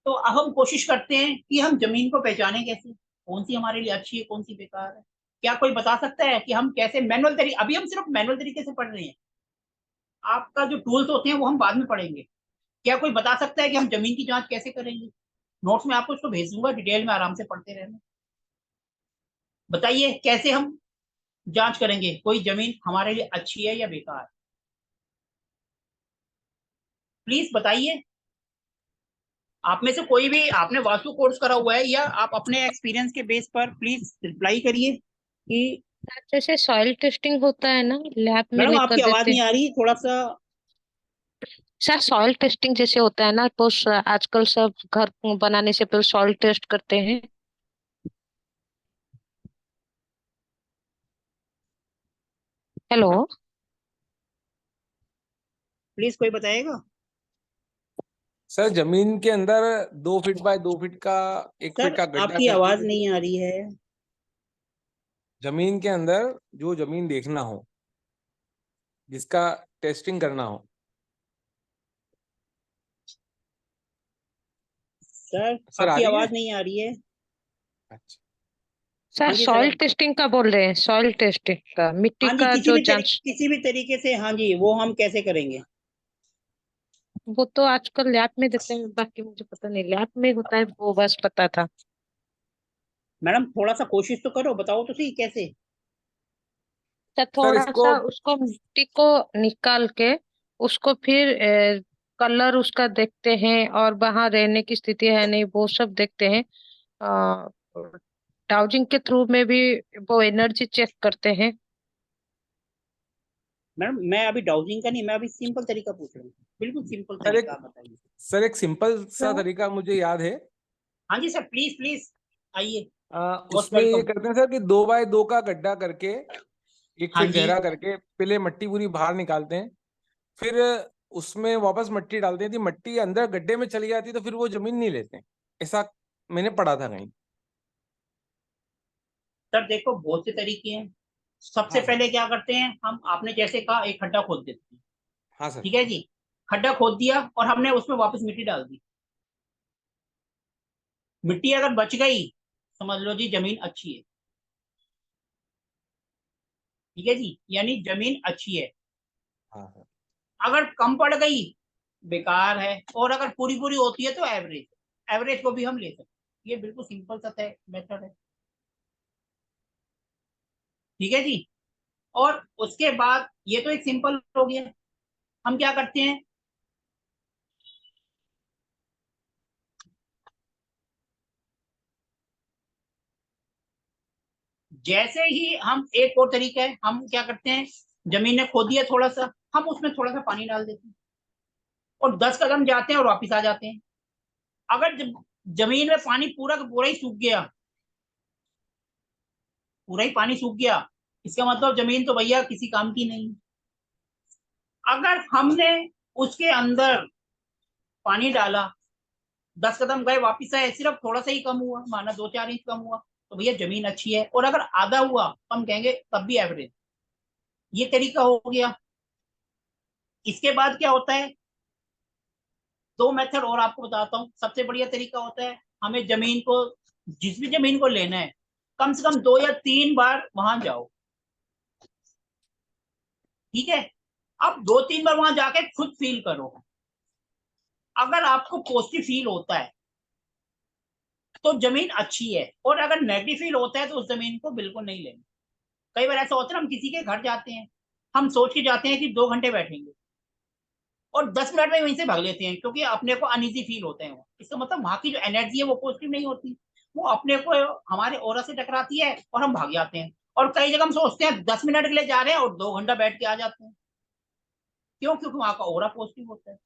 तो अब हम कोशिश करते हैं कि हम जमीन को पहचाने कैसे, कौन सी हमारे लिए अच्छी है, कौन सी बेकार है। क्या कोई बता सकता है कि हम कैसे मैनुअल तरीके, अभी हम सिर्फ मैनुअल तरीके से पढ़ रहे हैं, आपका जो टूल्स होते हैं वो हम बाद में पढ़ेंगे। क्या कोई बता सकता है कि हम जमीन की जांच कैसे करेंगे? नोट्स में आपको इसको भेज दूंगा, डिटेल में आराम से पढ़ते रहना। बताइए कैसे हम जांच करेंगे कोई जमीन हमारे लिए अच्छी है या बेकार? प्लीज बताइए। आप में से कोई भी आपने वास्तु कोर्स करा हुआ है या आप अपने एक्सपीरियंस के बेस पर प्लीज रिप्लाई करिए कि
जैसे सॉइल टेस्टिंग होता है ना, लैब में
मैडम
लेकर
आपकी आवाज
देते
नहीं
हैं।
आ रही, थोड़ा सा।
सर सॉइल टेस्टिंग जैसे होता है ना, तो आजकल सब घर बनाने से पहले सॉइल टेस्ट करते हैं। हेलो।
प्लीज कोई बताएगा?
सर जमीन के अंदर 2 फीट बाय 2 फीट का, 1 फीट
सर
का गड्ढा
आपकी
करके,
आवाज नहीं आ रही है।
जमीन के अंदर जो जमीन देखना हो, जिसका टेस्टिंग करना हो।
सर
सर आ
आपकी
रही है?
आवाज नहीं आ रही है।
अच्छा।
सर
हाँ जी सर
सॉइल टेस्टिंग का बोल रहे हैं, सॉइल टेस्टिंग का, मिट्टी
हाँ जी,
का जो जांच।
किसी भी तरीके से, हाँ जी, वो हम कैसे करेंगे?
वो तो आजकल लैब में देते हैं, बाकी मुझे पता नहीं लैब में होता है, वो बस पता था।
मैडम थोड़ा सा कोशिश तो करो, बताओ तो सही कैसे।
तो
सर
थोड़ा
इसको,
सा उसको मिट्टी को निकाल के उसको फिर कलर उसका देखते हैं, और वहां रहने की स्थिति है नहीं वो सब देखते हैं। डाउजिंग के थ्रू में भी वो एनर्जी चेक करते हैं।
मैडम मैं अभी डाउजिंग का नहीं, मैं अभी सिंपल तरीका पूछ रहा हूँ, बिल्कुल सिंपल
सर एक
तरीका, आप बताइए।
सर एक सिंपल सा
तो
तरीका मुझे याद है।
हाँ जी सर, प्लीज प्लीज आइए, मोस्ट
उसमें ये
वेलकम।
करते हैं सर कि 2 बाय 2 का गड्ढा करके, 1 फीट
हाँ जी
गहरा करके, पहले मट्टी पूरी बाहर निकालते हैं, फिर उसमें वापस मट्टी डालते हैं। यदि मट्टी अंदर गड्ढे में चली जाती है तो फिर वो जमीन नहीं लेते हैं। ऐसा मैंने पढ़ा था कहीं।
सर, देखो बहुत से तरीके हैं। सबसे
हाँ सर।
पहले क्या करते हैं हम, आपने जैसे कहा एक खड्डा खोद देते हैं।
हाँ सर।
ठीक है जी। खड्डा खोद दिया और हमने उसमें वापस मिट्टी डाल दी। मिट्टी अगर बच गई समझ लो जी जमीन अच्छी है। ठीक है जी, यानी जमीन अच्छी है।
हाँ सर।
अगर कम पड़ गई बेकार है, और अगर पूरी पूरी होती है तो एवरेज, एवरेज को भी हम ले सकते हैं। ये बिल्कुल सिंपल सा मेथड है। ठीक है जी। और उसके बाद ये तो एक सिंपल हो गया। हम क्या करते हैं, जैसे ही हम, एक और तरीका है, हम क्या करते हैं, जमीन ने खोदी है थोड़ा सा, हम उसमें थोड़ा सा पानी डाल देते हैं और 10 कदम जाते हैं और वापिस आ जाते हैं। अगर जमीन में पानी पूरा का पूरा ही सूख गया, पूरा ही पानी सूख गया, इसका मतलब जमीन तो भैया किसी काम की नहीं। अगर हमने उसके अंदर पानी डाला, 10 कदम गए वापिस आए, सिर्फ थोड़ा सा ही कम हुआ, माना 2-4 इंच कम हुआ, तो भैया जमीन अच्छी है। और अगर आधा हुआ तो हम कहेंगे तब भी एवरेज। ये तरीका हो गया। इसके बाद क्या होता है, दो मेथड और आपको बताता हूँ। सबसे बढ़िया तरीका होता है, हमें जमीन को, जिस भी जमीन को लेना है, कम से कम 2 या 3 बार वहां जाओ। ठीक है, अब 2-3 बार वहां जाके खुद फील करो। अगर आपको पॉजिटिव फील होता है तो जमीन अच्छी है, और अगर नेगेटिव फील होता है तो उस जमीन को बिल्कुल नहीं लेना। कई बार ऐसा होता है, हम किसी के घर जाते हैं, हम सोच के जाते हैं कि 2 घंटे बैठेंगे, और 10 मिनट में वहीं से भाग लेते हैं, क्योंकि अपने को अनईजी फील होते हैं। इसका मतलब वहां की जो एनर्जी है वो पॉजिटिव नहीं होती, वो अपने को, हमारे ऑरा से टकराती है और हम भाग जाते हैं। और कई जगह हम सोचते हैं 10 मिनट के लिए जा रहे हैं और 2 घंटा बैठ के आ जाते हैं। क्यों? क्योंकि वहां का ऑरा पॉजिटिव होता है।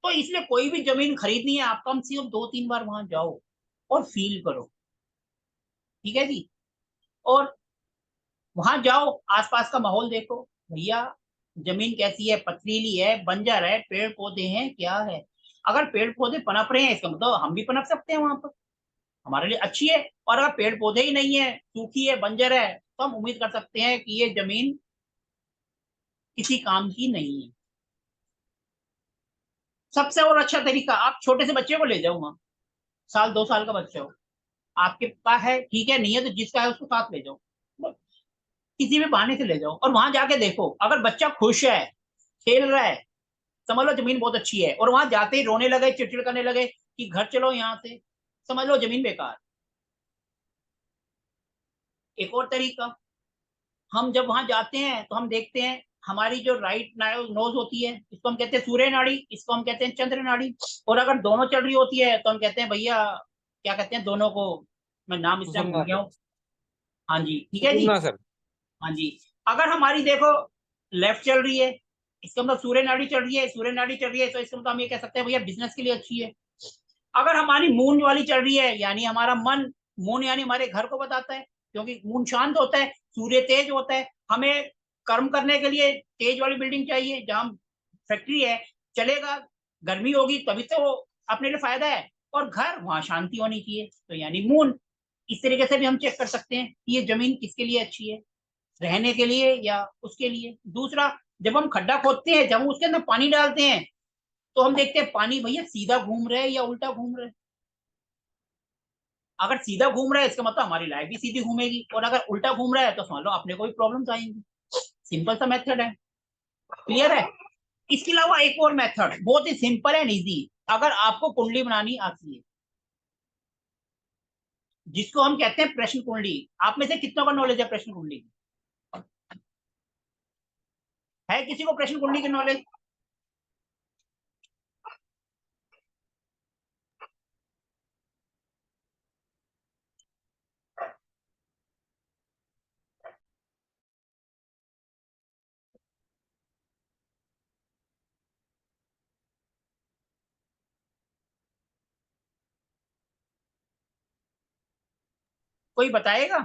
तो इसलिए कोई भी जमीन खरीदनी है, आप कम से कम 2-3 बार वहां जाओ और फील करो। ठीक है जी। और वहां जाओ, आसपास का माहौल देखो, भैया जमीन कैसी है, पथरीली है, बंजर है, पेड़ पौधे हैं, क्या है। अगर पेड़ पौधे पनप रहे हैं, इसका मतलब हम भी पनप सकते हैं वहां पर, हमारे लिए अच्छी है। और अगर पेड़ पौधे ही नहीं है, सूखी है, बंजर है, तो हम उम्मीद कर सकते हैं कि ये जमीन किसी काम की नहीं है। सबसे और अच्छा तरीका, आप छोटे से बच्चे को ले जाओ वहां, 1-2 साल का बच्चा हो, आपके पास है ठीक है, नहीं है तो जिसका है उसको साथ ले जाओ, किसी भी बहाने से ले जाओ, और वहां जाके देखो, अगर बच्चा खुश है, खेल रहा है, समझ लो जमीन बहुत अच्छी है। और वहां जाते ही रोने लगे, चिड़चिड़ करने लगे कि घर चलो यहाँ से, समझ लो जमीन बेकार। एक और तरीका, हम जब वहां जाते हैं तो हम देखते हैं, हमारी जो राइट नोज होती है, इसको हम कहते हैं सूर्य नाड़ी, इसको हम कहते हैं चंद्र नाड़ी। और अगर दोनों चल रही होती है तो हम कहते हैं भैया, क्या कहते हैं दोनों को, मैं नाम इस टाइम भूल
सुषुम्ना
गया
सर।
हूँ। हाँ जी, ठीक है जी।
सुषुम्ना सर।
हाँ जी। अगर हमारी देखो लेफ्ट चल रही है, इसका मतलब सूर्य नाड़ी चल रही है, सूर्य नाड़ी चल रही है, तो इसका मतलब हम ये कह सकते हैं भैया बिजनेस के लिए अच्छी है। अगर हमारी मून वाली चल रही है, यानी हमारा मन, मून यानी हमारे घर को बताता है, क्योंकि मून शांत होता है, सूर्य तेज होता है। हमें कर्म करने के लिए तेज वाली बिल्डिंग चाहिए, जहां फैक्ट्री है चलेगा, गर्मी होगी तभी तो अपने लिए फायदा है। और घर, वहां शांति होनी चाहिए, तो यानी मून। इस तरीके से भी हम चेक कर सकते हैं कि ये जमीन किसके लिए अच्छी है, रहने के लिए या उसके लिए। दूसरा, जब हम खड्डा खोदते हैं, जब हम उसके अंदर पानी डालते हैं, तो हम देखते हैं पानी भैया सीधा घूम रहा है या उल्टा घूम रहा है। अगर सीधा घूम रहा है, इसका मतलब हमारी लाइफ भी सीधी घूमेगी, और अगर उल्टा घूम रहा है तो समझ लो अपने को भी प्रॉब्लम आएंगी। सिंपल सा मेथड है, क्लियर है। इसके अलावा एक और मेथड बहुत ही सिंपल एंड इजी, अगर आपको कुंडली बनानी आती है, जिसको हम कहते हैं प्रश्न कुंडली। आप में से कितनों का नॉलेज है प्रश्न कुंडली की? है किसी को प्रश्न कुंडली की नॉलेज? कोई बताएगा?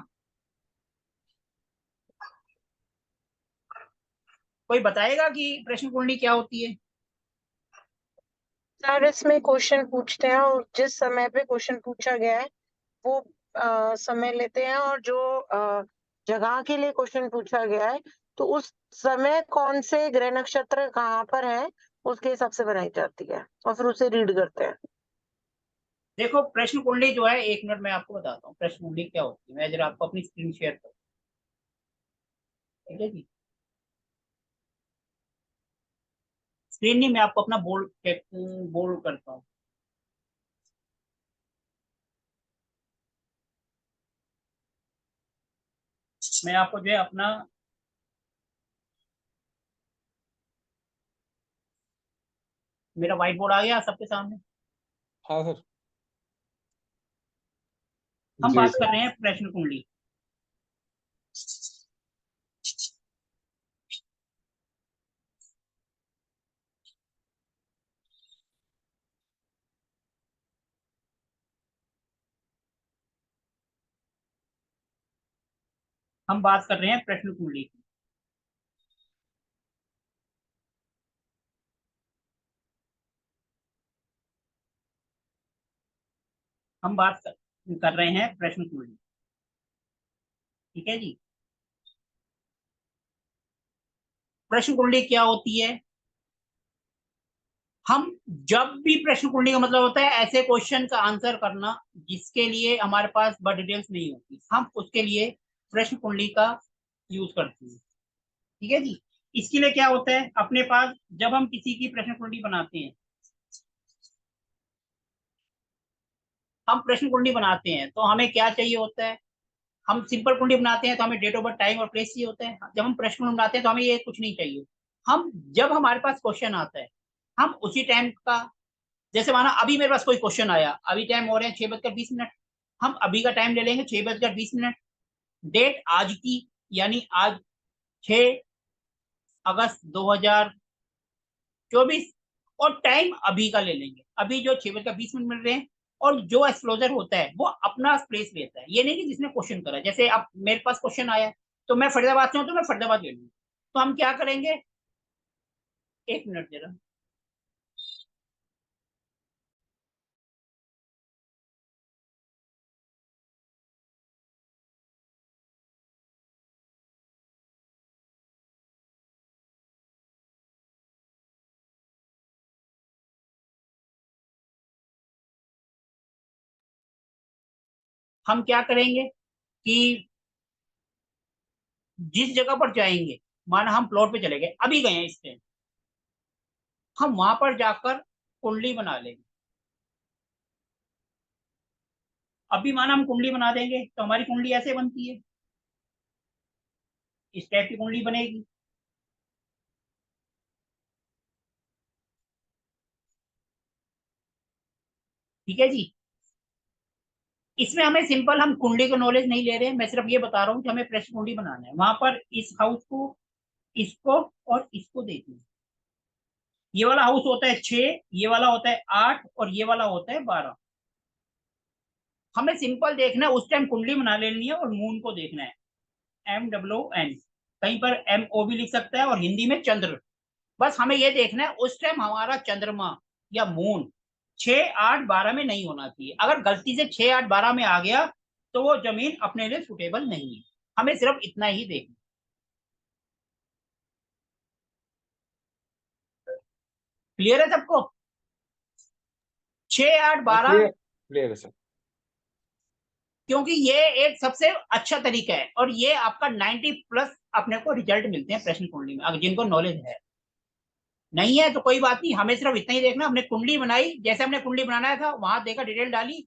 कोई बताएगा कि प्रश्न कुंडली क्या होती है?
सर इसमें क्वेश्चन पूछते हैं और जिस समय पे क्वेश्चन पूछा गया है वो समय लेते हैं, और जो जगह के लिए क्वेश्चन पूछा गया है तो उस समय कौन से ग्रह नक्षत्र कहाँ पर है उसके हिसाब से बनाई जाती है, और फिर उसे रीड करते हैं।
देखो प्रश्न कुंडली जो है, 1 मिनट में आपको बताता हूँ प्रश्न कुंडली क्या होती है। मैं जरा आपको अपनी स्क्रीन शेयर करूँ। ठीक है जी। स्क्रीन नहीं, मैं आपको अपना बोल्ड बोल्ड करता हूँ। मैं आपको जो है अपना मेरा व्हाइट बोर्ड आ गया सबके सामने।
हाँ सर।
हम
जी
बात
सर।
कर रहे हैं प्रश्न कुंडली। हम बात कर रहे हैं प्रश्न कुंडली की। हम बात कर रहे हैं प्रश्न कुंडली। ठीक है जी। प्रश्न कुंडली क्या होती है? हम जब भी प्रश्न कुंडली का मतलब होता है ऐसे क्वेश्चन का आंसर करना जिसके लिए हमारे पास बहुत डिटेल्स नहीं होती, हम उसके लिए प्रश्न कुंडली का यूज करते हैं। ठीक है जी। इसके लिए क्या होता है अपने पास, जब हम किसी की प्रश्न कुंडली बनाते हैं, हम प्रश्न कुंडली बनाते हैं तो हमें क्या चाहिए होता है? हम सिंपल कुंडली बनाते हैं तो हमें डेट ऑफ बर्थ, टाइम और प्लेस चाहिए होता है। जब हम प्रश्न कुंडली बनाते हैं तो हमें ये कुछ नहीं चाहिए। हम जब हमारे पास क्वेश्चन आता है, हम उसी टाइम का, जैसे माना अभी मेरे पास कोई क्वेश्चन आया, अभी टाइम हो रहे हैं 6:20, हम अभी का टाइम ले लेंगे 6:20। डेट आज की, यानी आज 6 अगस्त 2024, और टाइम अभी का ले लेंगे, अभी जो 6:20 मिल रहे हैं। और जो एक्सप्लोजर होता है वो अपना प्लेस लेता है, ये नहीं कि जिसने क्वेश्चन करा। जैसे अब मेरे पास क्वेश्चन आया है तो मैं फरीदाबाद से हूं तो मैं फरीदाबाद ले लूंगा। तो हम क्या करेंगे, 1 मिनट जरा। हम क्या करेंगे कि जिस जगह पर जाएंगे, माना हम प्लॉट पे चले गए, अभी गए हैं इस टाइम, हम वहां पर जाकर कुंडली बना लेंगे। अभी माना हम कुंडली बना देंगे तो हमारी कुंडली ऐसे बनती है, इस टाइप की कुंडली बनेगी। ठीक है जी। इसमें हमें सिंपल, हम कुंडली का नॉलेज नहीं ले रहे हैं, मैं सिर्फ ये बता रहा हूँ कि हमें प्रश्न कुंडली बनाना है। वहां पर इस हाउस को, इसको और इसको देखिए। ये वाला हाउस होता है 6, ये वाला होता है 8 और ये वाला होता है 12। हमें सिंपल देखना है, उस टाइम कुंडली बना लेनी है और मून को देखना है, MWN, कहीं पर MO भी लिख सकता है, और हिंदी में चंद्र। बस हमें यह देखना है उस टाइम हमारा चंद्रमा या मून 6, 8, 12 में नहीं होना चाहिए। अगर गलती से 6, 8, 12 में आ गया तो वो जमीन अपने लिए सुटेबल नहीं है। हमें सिर्फ इतना ही देखना। क्लियर है सबको? 6, 8, 12,
क्लियर क्लियर है सर।
क्योंकि ये एक सबसे अच्छा तरीका है और ये आपका 90+ अपने को रिजल्ट मिलते हैं प्रश्न कुंडली में, अगर जिनको नॉलेज है। नहीं है तो कोई बात नहीं, हमें सिर्फ इतना ही देखना, हमने कुंडली बनाई, जैसे हमने कुंडली बनाया था वहां देखा, डिटेल डाली,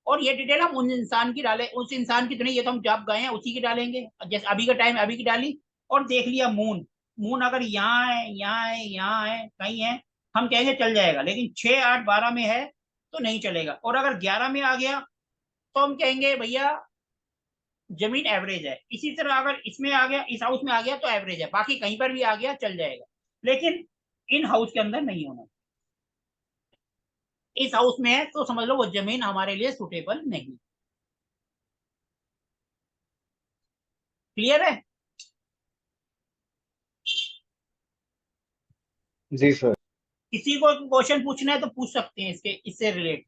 और ये डिटेल हम उन इंसान की डाले, उस इंसान की तो नहीं, ये तो हम जब गए हैं उसी की डालेंगे। जैसे अभी का टाइम अभी की डाली, और देख लिया मून, मून अगर यहाँ है, यहाँ है, यहाँ है, कहीं है, हम कहेंगे चल जाएगा। लेकिन 6, 8, 12 में है तो नहीं चलेगा। और अगर 11 में आ गया तो हम कहेंगे भैया जमीन एवरेज है। इसी तरह अगर इसमें आ गया, इस हाउस में आ गया तो एवरेज है, बाकी कहीं पर भी आ गया चल जाएगा, लेकिन इन हाउस के अंदर नहीं होना। इस हाउस में है तो समझ लो वो जमीन हमारे लिए सुटेबल नहीं। क्लियर है?
जी सर।
किसी को क्वेश्चन पूछना है तो पूछ सकते हैं इसके, इससे रिलेट।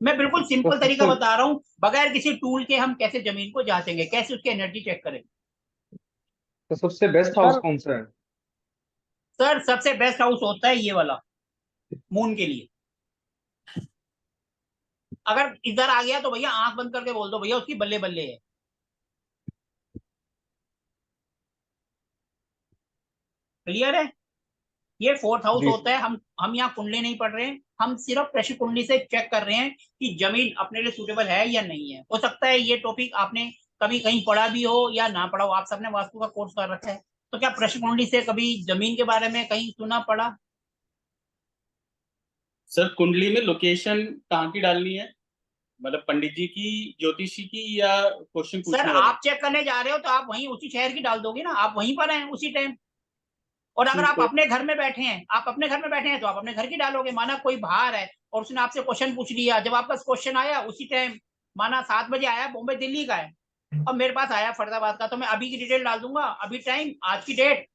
मैं बिल्कुल
तो
सिंपल तरीका
सबसे
बता रहा हूँ, बगैर किसी टूल के हम कैसे जमीन को जांचेंगे, कैसे उसकी एनर्जी चेक करेंगे।
तो सबसे बेस्ट हाउस
सर
कौन सा है?
सर सबसे बेस्ट हाउस होता है ये वाला, मून के लिए। अगर इधर आ गया तो भैया आंख बंद करके बोल दो भैया उसकी बल्ले बल्ले है। क्लियर है? ये फोर्थ हाउस
जी
होता है। हम यहाँ कुंडली नहीं पढ़ रहे हैं, हम सिर्फ प्रेशर कुंडली से चेक कर रहे हैं कि जमीन अपने लिए सूटेबल है या नहीं है। हो सकता है ये टॉपिक आपने कभी कहीं पढ़ा भी हो या ना पढ़ा हो, आप सबने वास्तु का कोर्स कर रखा है, तो क्या प्रेशर कुंडली से कभी जमीन के बारे में कहीं सुना पढ़ा?
सर कुंडली में लोकेशन कहाँ की डालनी है, मतलब पंडित जी की, ज्योतिषी की, या क्वेश्चन
सर
पूछने वाले?
आप चेक करने जा रहे हो तो आप वहीं उसी शहर की डाल दोगे ना, आप वहीं पर हैं उसी टाइम। और अगर
ठीक
आप
है।
अपने घर में बैठे हैं, आप अपने घर में बैठे हैं तो आप अपने घर की डालोगे। माना कोई बाहर है और उसने आपसे क्वेश्चन पूछ लिया, जब आपका क्वेश्चन आया उसी टाइम, माना 7 बजे आया, बॉम्बे दिल्ली का है, और मेरे पास आया फरीदाबाद का, तो मैं अभी की डिटेल डाल दूंगा, अभी टाइम, आज की डेट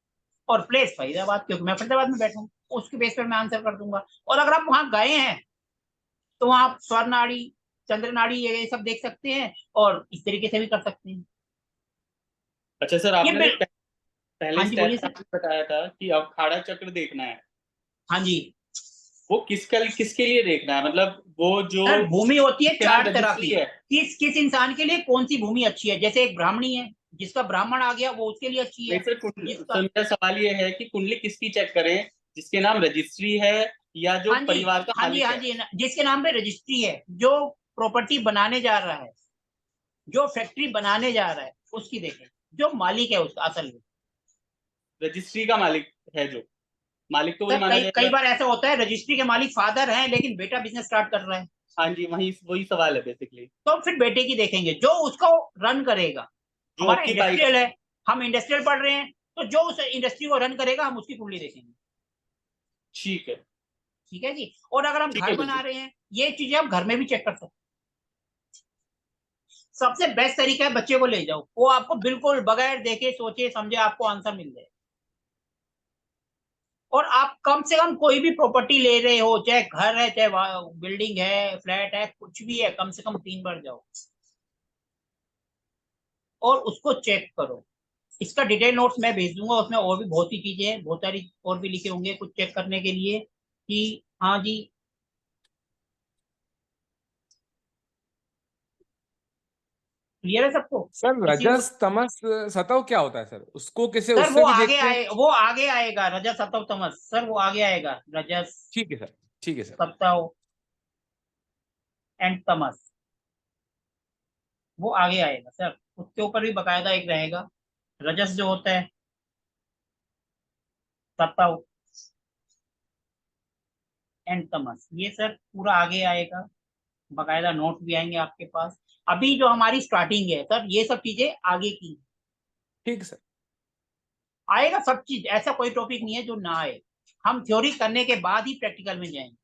और प्लेस फरीदाबाद, क्योंकि मैं फरीदाबाद में बैठा हूँ, उसके बेस पर मैं आंसर कर दूंगा। और अगर आप वहां गए हैं तो वहां आप स्वर नाड़ी, चंद्र नाड़ी, ये सब देख सकते हैं और इस तरीके से भी कर सकते हैं।
अच्छा सर,
ये
आपने जो पहले
हाँ जी
स्टेप
बोलिए
में
सर।
आपने बताया था कि अखाड़ा चक्र देखना है,
हाँ जी
वो किसके लिए देखना है, मतलब वो जो
सर, भूमि होती है
जिसके नाम
4 तरह
रजिस्ट्री
की।
है?
किस किस इंसान के लिए कौन सी भूमि अच्छी है? जैसे एक ब्राह्मणी है, जिसका ब्राह्मण आ गया वो उसके लिए अच्छी
नहीं
है।
सर,
जिसका
सर मेरा सवाल ये है कि कुंडली किसकी चेक करें, जिसके नाम रजिस्ट्री है या जो
हाँ जी
परिवार का
हाँ जी
मालिक
हाँ
है?
जी, जिसके नाम पे रजिस्ट्री है, जो प्रॉपर्टी बनाने जा रहा है, जो फैक्ट्री बनाने जा रहा है, उसकी देखें, जो मालिक है उसका असल में।
रजिस्ट्री का मालिक है जो, मालिक तो वही
सर
माना
कई कई
जाएगा।
बार ऐसा होता है, रजिस्ट्री के मालिक फादर हैं लेकिन बेटा बिजनेस स्टार्ट कर रहा है,
हाँ जी, वही सवाल है बेसिकली।
तो फिर बेटे की देखेंगे जो उसको रन करेगा।
जो
हमारा
ऑक्यूपाई।
इंडस्ट्रियल है, हम इंडस्ट्रियल पढ़ रहे हैं, तो जो उस इंडस्ट्री को रन करेगा हम उसकी कुंडली देखेंगे।
ठीक है।
ठीक है जी। और अगर हम
ठीक है
घर बना
बिल्कुल।
रहे हैं, ये चीजें आप घर में भी चेक कर सकते हैं। सबसे बेस्ट तरीका है बच्चे को ले जाओ, वो आपको बिल्कुल बगैर देखे सोचे समझे आपको आंसर मिल जाए। और आप कम से कम कोई भी प्रॉपर्टी ले रहे हो, चाहे घर है, चाहे बिल्डिंग है, फ्लैट है, कुछ भी है, कम से कम 3 बार जाओ और उसको चेक करो। इसका डिटेल नोट्स मैं भेज दूंगा, उसमें और भी बहुत सी चीजें हैं, बहुत सारी और भी लिखे होंगे कुछ चेक करने के लिए कि हाँ जी। क्लियर है सबको?
सर
किसी को?
रजस तमस सतव क्या होता है सर, उसको कैसे,
सर
उससे भी देखते हैं?
वो आगे आएगा, रजस सत्व तमस, सर वो आगे आएगा, रजस
ठीक है सर, ठीक है सर।
सत्व एंड तमस, वो आगे आएगा सर, उसके ऊपर भी बकायदा एक रहेगा। रजस जो होता है, सत्व एंड तमस, ये सर पूरा आगे आएगा, बकायदा नोट भी आएंगे आपके पास। अभी जो हमारी स्टार्टिंग है सर, ये सब चीजें आगे की
ठीक है सर।
आएगा, सब चीज, ऐसा कोई टॉपिक नहीं है जो ना आए। हम थ्योरी करने के बाद ही प्रैक्टिकल में जाएंगे।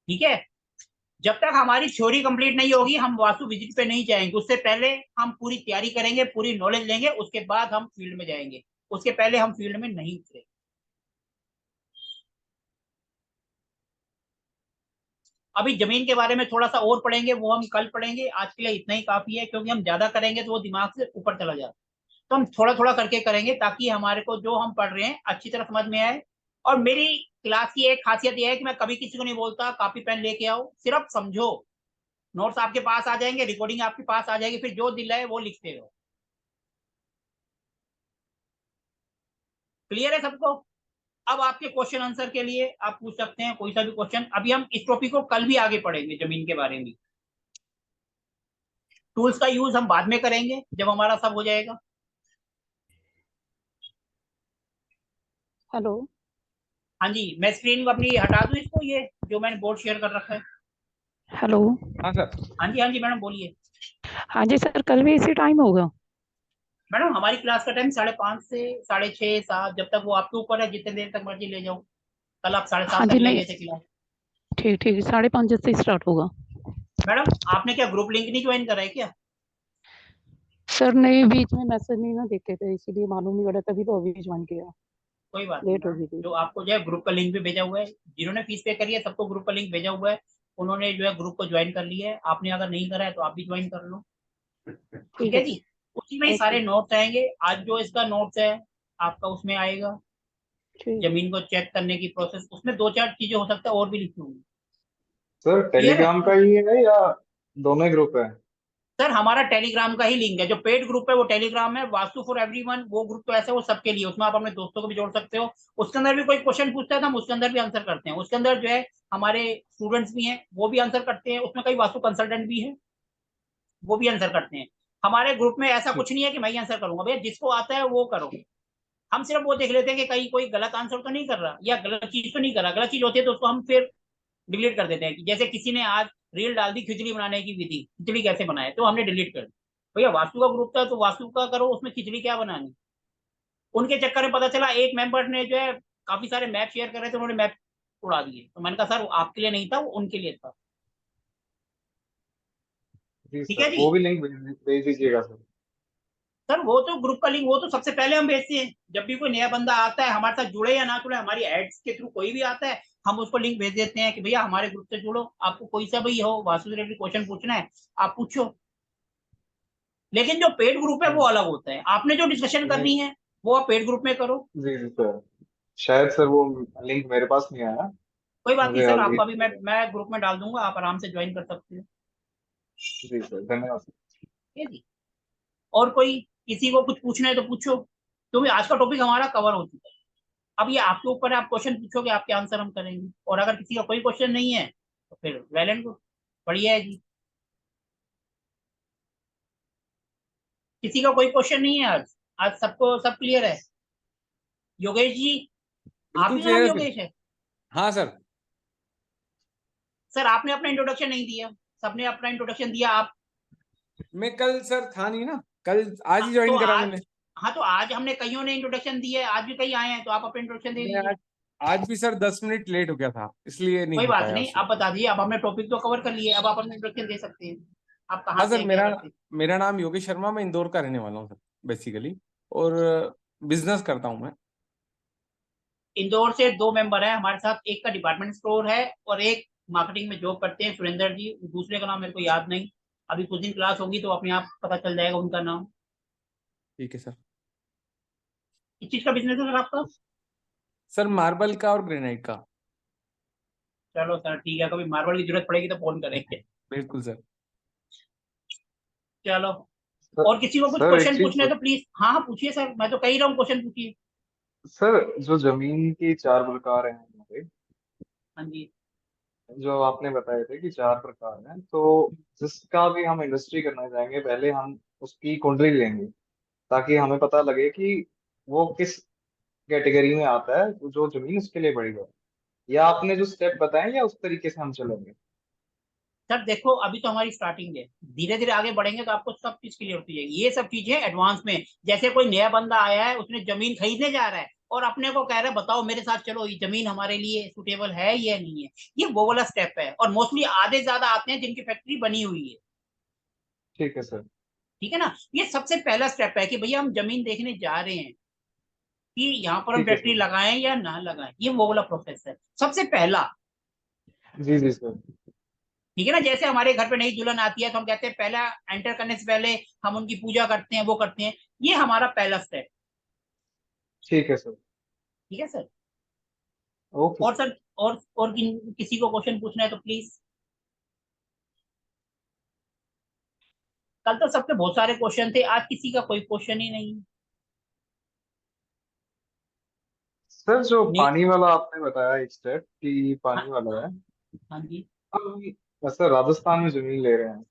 ठीक है? जब तक हमारी थ्योरी कंप्लीट नहीं होगी हम वास्तु विजिट पे नहीं जाएंगे। उससे पहले हम पूरी तैयारी करेंगे, पूरी नॉलेज लेंगे, उसके बाद हम फील्ड में जाएंगे। उसके पहले हम फील्ड में नहीं उतरे। अभी जमीन के बारे में थोड़ा सा और पढ़ेंगे, वो हम कल पढ़ेंगे, आज के लिए इतना ही काफी है, क्योंकि हम ज्यादा करेंगे तो वो दिमाग से ऊपर चला जाता है। तो हम थोड़ा थोड़ा करके करेंगे ताकि हमारे को जो हम पढ़ रहे हैं अच्छी तरह समझ में आए। और मेरी क्लास की एक खासियत यह है कि मैं कभी किसी को नहीं बोलता कॉपी पेन लेके आओ, सिर्फ समझो। नोट्स आपके पास आ जाएंगे, रिकॉर्डिंग आपके पास आ जाएगी, फिर जो दिल है वो लिखते रहो। क्लियर है सबको? अब आपके क्वेश्चन आंसर के लिए आप पूछ सकते हैं कोई सा भी क्वेश्चन। अभी हम इस टॉपिक को कल भी आगे पढ़ेंगे, जमीन के बारे में। टूल्स का यूज हम बाद में करेंगे जब हमारा सब हो जाएगा।
हेलो।
हाँ जी, मैं स्क्रीन अपनी हटा दूं इसको, ये जो मैंने बोर्ड शेयर कर रखा है।
हेलो।
हाँ सर।
हाँ जी मैडम बोलिए।
हाँ जी सर, कल भी इसी टाइम होगा?
मैडम हमारी क्लास का टाइम 5:30 से 6:30 7, जब तक वो आपके ऊपर है, जितने देर तक मर्जी ले जाओ। कल आप 7:30
हाँ
तक
जी,
ले
नहीं,
गए थे क्लास।
ठीक ठीक, 5:30 से स्टार्ट होगा।
मैडम आपने क्या ग्रुप लिंक नहीं ज्वाइन करा है क्या?
सर नहीं, बीच में मैसेज नहीं ना देखे थे, इसीलिए मालूम नहीं पड़ा, तभी तो अभी ज्वाइन किया,
कोई बात नहीं
लेट हो
मैडम,
गई थी।
जो आपको जो है ग्रुप का लिंक भी भेजा हुआ है, जिन्होंने फीस पे करी है सबको ग्रुप का लिंक भेजा हुआ है, उन्होंने जो है ग्रुप को ज्वाइन कर लिया है। आपने अगर नहीं करा है तो आप भी ज्वाइन कर लो। ठीक
ठीक
है
है
जी।
सर।
उसी में ही
ओके।
सारे नोट्स आएंगे। आज जो इसका नोट्स है आपका उसमें आएगा,
ठीक।
जमीन को चेक करने की प्रोसेस, उसमें 2 4 चीजें हो सकता है और भी लिखी होंगी।
सर
क्लियर है?
टेलीग्राम का ही है या दोनों ही ग्रुप है?
सर हमारा टेलीग्राम का ही लिंक है, जो पेड ग्रुप है वो टेलीग्राम है। वास्तु फॉर एवरीवन वो ग्रुप तो ऐसा है, वो सबके लिए, उसमें आप अपने दोस्तों को भी जोड़ सकते हो। उसके अंदर भी कोई क्वेश्चन पूछता है तो हम उसके अंदर भी आंसर करते हैं। उसके अंदर जो है हमारे स्टूडेंट्स भी हैं, वो भी आंसर करते हैं। उसमें कई वास्तु कंसल्टेंट भी हैं, वो भी आंसर करते हैं। हमारे ग्रुप में ऐसा कुछ नहीं है कि मैं ही आंसर करूंगा, भैया जिसको आता है वो करो। हम सिर्फ वो देख लेते हैं कि कहीं कोई गलत आंसर तो नहीं कर रहा या गलत चीज तो नहीं कर रहा। गलत चीज होती है तो उसको हम फिर डिलीट कर देते हैं। कि जैसे किसी ने आज रील डाल दी खिचड़ी बनाने की विधि, खिचड़ी कैसे बनाए, तो हमने डिलीट कर दी। भैया वास्तु का ग्रुप था तो वास्तु का करो, उसमें खिचड़ी क्या बनानी। उनके चक्कर में पता चला एक मेंबर ने जो है काफी सारे मैप शेयर कर रहे थे, उन्होंने मैप उड़ा दिए। तो मैंने कहा सर वो आपके लिए नहीं था, वो उनके लिए था।
जी
ठीक
सर,
है जी।
वो भी लिंक भेज दीजिएगा सर।
सर वो तो ग्रुप का लिंक वो तो सबसे पहले हम भेजते हैं। जब भी कोई नया बंदा आता है हमारे साथ, जुड़े या ना जुड़े, हमारी एड्स के थ्रू कोई भी आता है, हम उसको लिंक भेज देते हैं कि भैया हमारे ग्रुप से जुड़ो, आपको कोई सा भी हो वास्तु से रिलेटेड क्वेश्चन पूछना है आप पूछो। लेकिन जो पेड ग्रुप है वो
हम्म,
अलग होता है, आपने जो डिस्कशन
नहीं,
करनी है वो आप पेड ग्रुप में करो।
जी जी सर, शायद सर वो लिंक मेरे पास नहीं आया,
कोई बात नहीं
मुझे
सर,
अभी।
आपको अभी मैं ग्रुप में डाल दूंगा, आप आराम से ज्वाइन कर सकते हो।
जी सर, धन्यवाद सर।
ठीक है जी। और कोई किसी को कुछ पूछना है तो पूछो, क्योंकि आज का टॉपिक हमारा कवर हो चुका है। अब ये आपके ऊपर है, आप क्वेश्चन पूछोगे, आपके आंसर हम करेंगे। और अगर किसी का कोई क्वेश्चन नहीं है तो फिर वेल एंड गुड, बढ़िया है जी। किसी का कोई क्वेश्चन नहीं है आज? आज सबको सब क्लियर है? योगेश जी, आप
बिल्कुल
ही का
क्लियर
नाम
है सर।
योगेश है?
हाँ सर।
सर आपने अपना इंट्रोडक्शन नहीं दिया, सबने अपना इंट्रोडक्शन दिया। आप
मैं कल सर था नहीं ना, कल आज ही
तो
ज्वाइन करा
आज,
मैंने।
हाँ तो आज हमने कईयों ने इंट्रोडक्शन दिया है, आज भी कई आए हैं, तो आप अपना इंट्रोडक्शन दे
मैं
दीजिए।
आज भी सर 10 मिनट लेट हो गया था, इसलिए नहीं
कोई
हो
बात
पाया
नहीं,
उससे।
आप बता दीजिए। अब हमने टॉपिक तो कवर कर लिए, अब आप अपना इंट्रोडक्शन दे सकते हैं। आप कहाँ
हाँ
से
सर,
हैं, क्या
मेरा
करते हैं?
मेरा नाम योगेश शर्मा, मैं इंदौर का रहने वाला हूँ सर बेसिकली। और बिजनेस करता हूँ मैं।
इंदौर से 2 मेंबर हैं हमारे साथ, एक का डिपार्टमेंट स्टोर है और एक मार्केटिंग में जॉब करते हैं, सुरेंद्र जी। दूसरे का नाम मेरे को याद नहीं, अभी कुछ दिन क्लास होगी तो अपने आप पता चल जाएगा उनका नाम।
ठीक है सर।
किस चीज का बिजनेस है सर आपका?
सर मार्बल का और ग्रेनाइट का।
चलो सर ठीक है, कभी मार्बल की जरूरत पड़ेगी तो फोन करेंगे।
बिल्कुल सर।
चलो,
सर,
और किसी को कुछ
सर एक
क्वेश्चन
चीज,
पूछना है तो प्लीज, हाँ हाँ पूछिए सर, मैं तो कह ही रहा हूँ क्वेश्चन पूछिए।
सर जो जमीन की 4 प्रकार हैं हमारे,
हाँ जी।
जो आपने बताए थे कि 4 प्रकार हैं, तो जिसका भी हम इंडस्ट्री करना चाहेंगे पहले हम उसकी कुंडली लेंगे, ताकि हमें पता लगे कि वो किस कैटेगरी में आता है, जो जमीन उसके लिए बढ़िया है। या आपने जो स्टेप बताए या उस तरीके से हम चलेंगे?
सर देखो अभी तो हमारी स्टार्टिंग है, धीरे धीरे आगे बढ़ेंगे तो आपको सब चीज क्लियर होती जाएगी। ये सब चीजें एडवांस में, जैसे कोई नया बंदा आया है उसने जमीन खरीदने जा रहा है और अपने को कह रहा है बताओ मेरे साथ चलो ये जमीन हमारे लिए सुटेबल है या नहीं है, ये वो वाला स्टेप है। और मोस्टली आधे ज्यादा आते हैं जिनकी फैक्ट्री बनी हुई है।
ठीक है सर।
ठीक है ना, ये सबसे पहला स्टेप है कि भैया हम जमीन देखने जा रहे हैं कि यहाँ पर हम
ठीक है
फैक्ट्री
सर।
लगाएं या ना लगाएं, ये वो वाला प्रोसेस है सबसे पहला।
जी जी सर।
ठीक है ना, जैसे हमारे घर पे नई दुल्हन आती है तो हम कहते हैं पहला एंटर करने से पहले हम उनकी पूजा करते हैं, वो करते हैं। ये हमारा पहला स्टेप।
ठीक है सर।
ठीक है सर।
ओके
और
सर।
सर, और किसी को क्वेश्चन पूछना है तो प्लीज। कल तो सबके बहुत सारे क्वेश्चन थे, आज किसी का कोई क्वेश्चन ही नहीं।
सर जो
नहीं।
पानी वाला आपने बताया एक स्टेप कि
हाँ,
पानी वाला है,
हाँ जी।
अब सर राजस्थान में जमीन ले रहे हैं,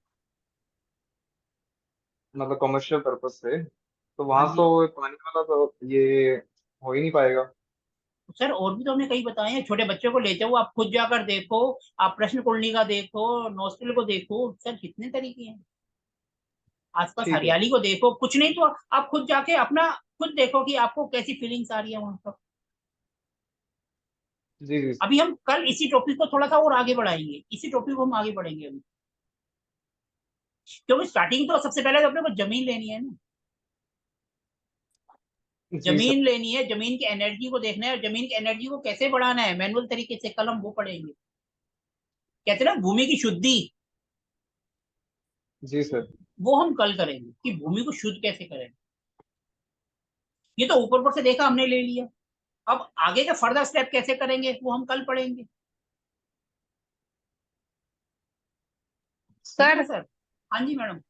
मतलब कमर्शियल पर्पज से, तो
हाँ
वहां
जी।
तो पानी वाला तो ये हो ही नहीं पाएगा।
सर और भी तो हमने कई बताए हैं, छोटे बच्चों को लेते हो आप खुद जाकर देखो, आप प्रश्न कुंडली का देखो, नोस्टिल को देखो, सर कितने तरीके हैं। आसपास
ठीक है।
हरियाली को देखो, कुछ नहीं तो आप खुद जाके अपना खुद देखो कि आपको कैसी फीलिंग्स आ रही है वहां पर।
जी जी
अभी हम कल इसी टॉपिक को थोड़ा सा और आगे बढ़ाएंगे, इसी टॉपिक को हम आगे बढ़ेंगे अभी। क्योंकि स्टार्टिंग तो सबसे पहले तो अपने को जमीन लेनी है ना,
जी सर।
जमीन लेनी है, जमीन की एनर्जी को देखना है, और जमीन की एनर्जी को कैसे बढ़ाना है मैनुअल तरीके से, कल हम वो पढ़ेंगे। कहते हैं ना भूमि की शुद्धि,
जी सर।
वो हम कल करेंगे कि भूमि को शुद्ध कैसे करें। ये तो ऊपर ऊपर से देखा हमने, ले लिया। अब आगे का फर्दर स्टेप कैसे करेंगे वो हम कल पढ़ेंगे। ठीक है ना
सर
सर? हाँ जी मैडम।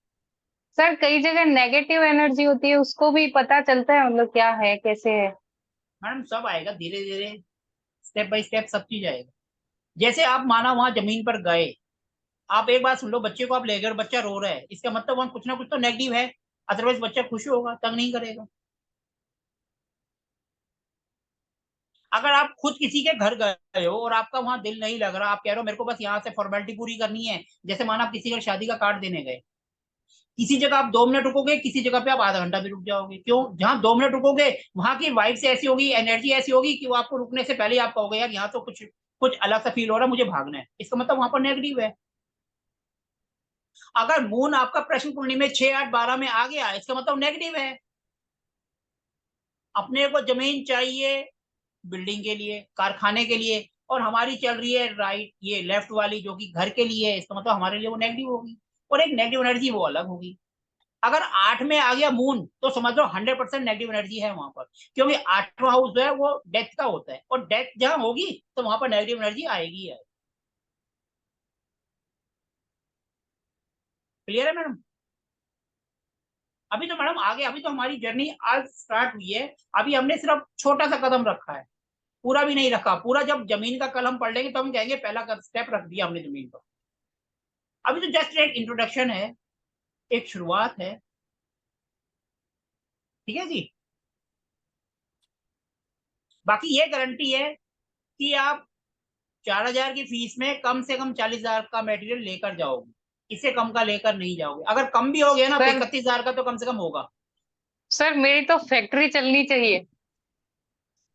सर कई जगह नेगेटिव एनर्जी होती है, उसको भी पता चलता है मतलब क्या है कैसे है?
मैडम सब आएगा धीरे धीरे, स्टेप बाय स्टेप सब चीज आएगा। जैसे आप माना वहां जमीन पर गए, आप एक बात सुन लो, बच्चे को आप ले गए और बच्चा रो रहा है, इसका मतलब वहां कुछ ना कुछ तो नेगेटिव है, अदरवाइज बच्चा खुश होगा, तंग नहीं करेगा। अगर आप खुद किसी के घर गए हो और आपका वहां दिल नहीं लग रहा, आप कह रहे हो मेरे को बस यहाँ से फॉर्मेलिटी पूरी करनी है, जैसे माना आप किसी के शादी का कार्ड देने गए, किसी जगह आप 2 मिनट रुकोगे, किसी जगह पे आप आधा घंटा भी रुक जाओगे, क्यों? जहां 2 मिनट रुकोगे वहां की वाइब से ऐसी होगी, एनर्जी ऐसी होगी कि वो आपको रुकने से पहले ही आप कहोगे यार यहाँ तो कुछ कुछ अलग सा फील हो रहा है, मुझे भागना है, इसका मतलब वहां पर नेगेटिव है। अगर मून आपका प्रश्न कुंडली में 6, 8, 12 में आ गया, इसका मतलब नेगेटिव है। अपने को जमीन चाहिए बिल्डिंग के लिए, कारखाने के लिए, और हमारी चल रही है राइट, ये लेफ्ट वाली जो कि घर के लिए है, इसका मतलब हमारे लिए वो नेगेटिव होगी, और एक नेगेटिव एनर्जी वो अलग होगी। अगर 8 में आ गया मून तो समझ लो 100% नेगेटिव एनर्जी है वहां पर, क्योंकि 8वां हाउस जो है वो डेथ का होता है, और डेथ जहां होगी तो वहां पर नेगेटिव एनर्जी आएगी है। क्लियर है मैडम? अभी तो मैडम आगे, अभी तो हमारी जर्नी आज स्टार्ट हुई है, अभी हमने सिर्फ छोटा सा कदम रखा है, पूरा भी नहीं रखा। पूरा जब जमीन का कल हम पढ़ लेंगे तो हम कहेंगे पहला स्टेप रख दिया हमने जमीन पर। अभी तो जस्ट एक इंट्रोडक्शन है, एक शुरुआत है। ठीक है जी। बाकी ये गारंटी है कि आप 4,000 की फीस में कम से कम 40,000 का मटेरियल लेकर जाओगे, इससे कम का लेकर नहीं जाओगे। अगर कम भी हो गया ना तो
सर
31,000 का तो कम से कम होगा।
सर मेरी तो फैक्ट्री चलनी चाहिए।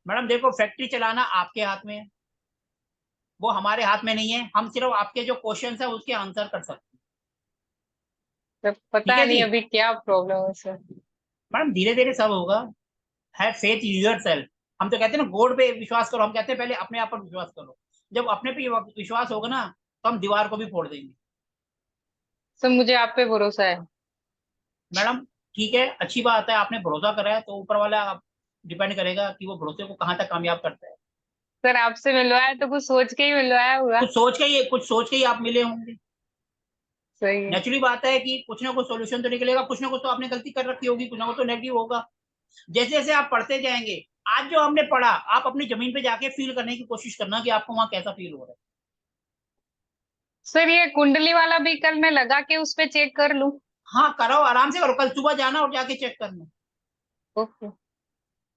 मैडम देखो, फैक्ट्री चलाना आपके हाथ में है, वो हमारे हाथ में नहीं है। हम सिर्फ आपके जो क्वेश्चन है उसके आंसर कर सकते हैं।
सर
ठीक
पता
है
नहीं
जी।
अभी क्या प्रॉब्लम है सर।
मैडम धीरे धीरे सब होगा। Have faith in yourself. हम तो कहते हैं ना गॉड पे विश्वास करो, हम कहते हैं पहले अपने आप पर विश्वास करो। जब अपने पे विश्वास होगा ना तो हम दीवार को भी फोड़ देंगे।
सर मुझे आप पे भरोसा है।
मैडम ठीक है, अच्छी बात है, आपने भरोसा करा है, तो ऊपर वाला डिपेंड करेगा कि वो भरोसे को कहाँ तक कामयाब करता है।
सर आपसे मिलवाया तो कुछ सोच के ही मिलवाया हुआ।
कुछ सोच के ही आप मिले होंगे।
सही है।
नेचुरली बात है कि कुछ ना कुछ सोल्यूशन तो निकलेगा, कुछ ना कुछ तो आपने गलती कर रखी होगी, कुछ ना कुछ तो नेगेटिव होगा। जैसे जैसे आप पढ़ते जाएंगे, आज जो हमने पढ़ा आप अपनी जमीन पे जाके फील करने की कोशिश करना कि आपको वहां कैसा फील हो रहा है।
सर ये कुंडली वाला भी कल मैं लगा के उस पे चेक कर लूं?
हाँ कराओ, आराम से करो, कल सुबह जाना और जाके चेक करना।
ओके।